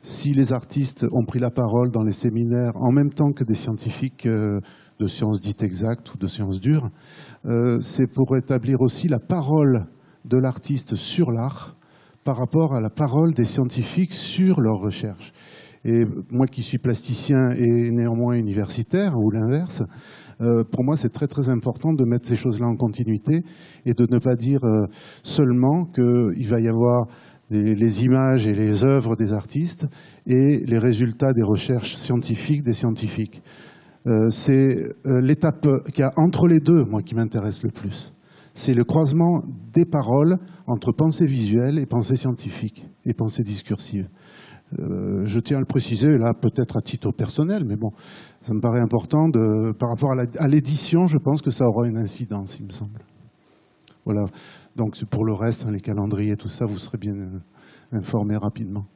si les artistes ont pris la parole dans les séminaires en même temps que des scientifiques de sciences dites exactes ou de sciences dures, c'est pour établir aussi la parole de l'artiste sur l'art par rapport à la parole des scientifiques sur leur recherche. Et moi qui suis plasticien et néanmoins universitaire, ou l'inverse, pour moi c'est très très important de mettre ces choses-là en continuité et de ne pas dire seulement qu'il va y avoir les images et les œuvres des artistes et les résultats des recherches scientifiques des scientifiques. C'est l'étape qu'il y a entre les deux, moi, qui m'intéresse le plus. C'est le croisement des paroles entre pensée visuelle et pensée scientifique et pensée discursive. Je tiens à le préciser, là, peut-être à titre personnel, mais bon, ça me paraît important. Par rapport à l'édition, je pense que ça aura une incidence, il me semble. Voilà. Donc, pour le reste, les calendriers, tout ça, vous serez bien informés rapidement.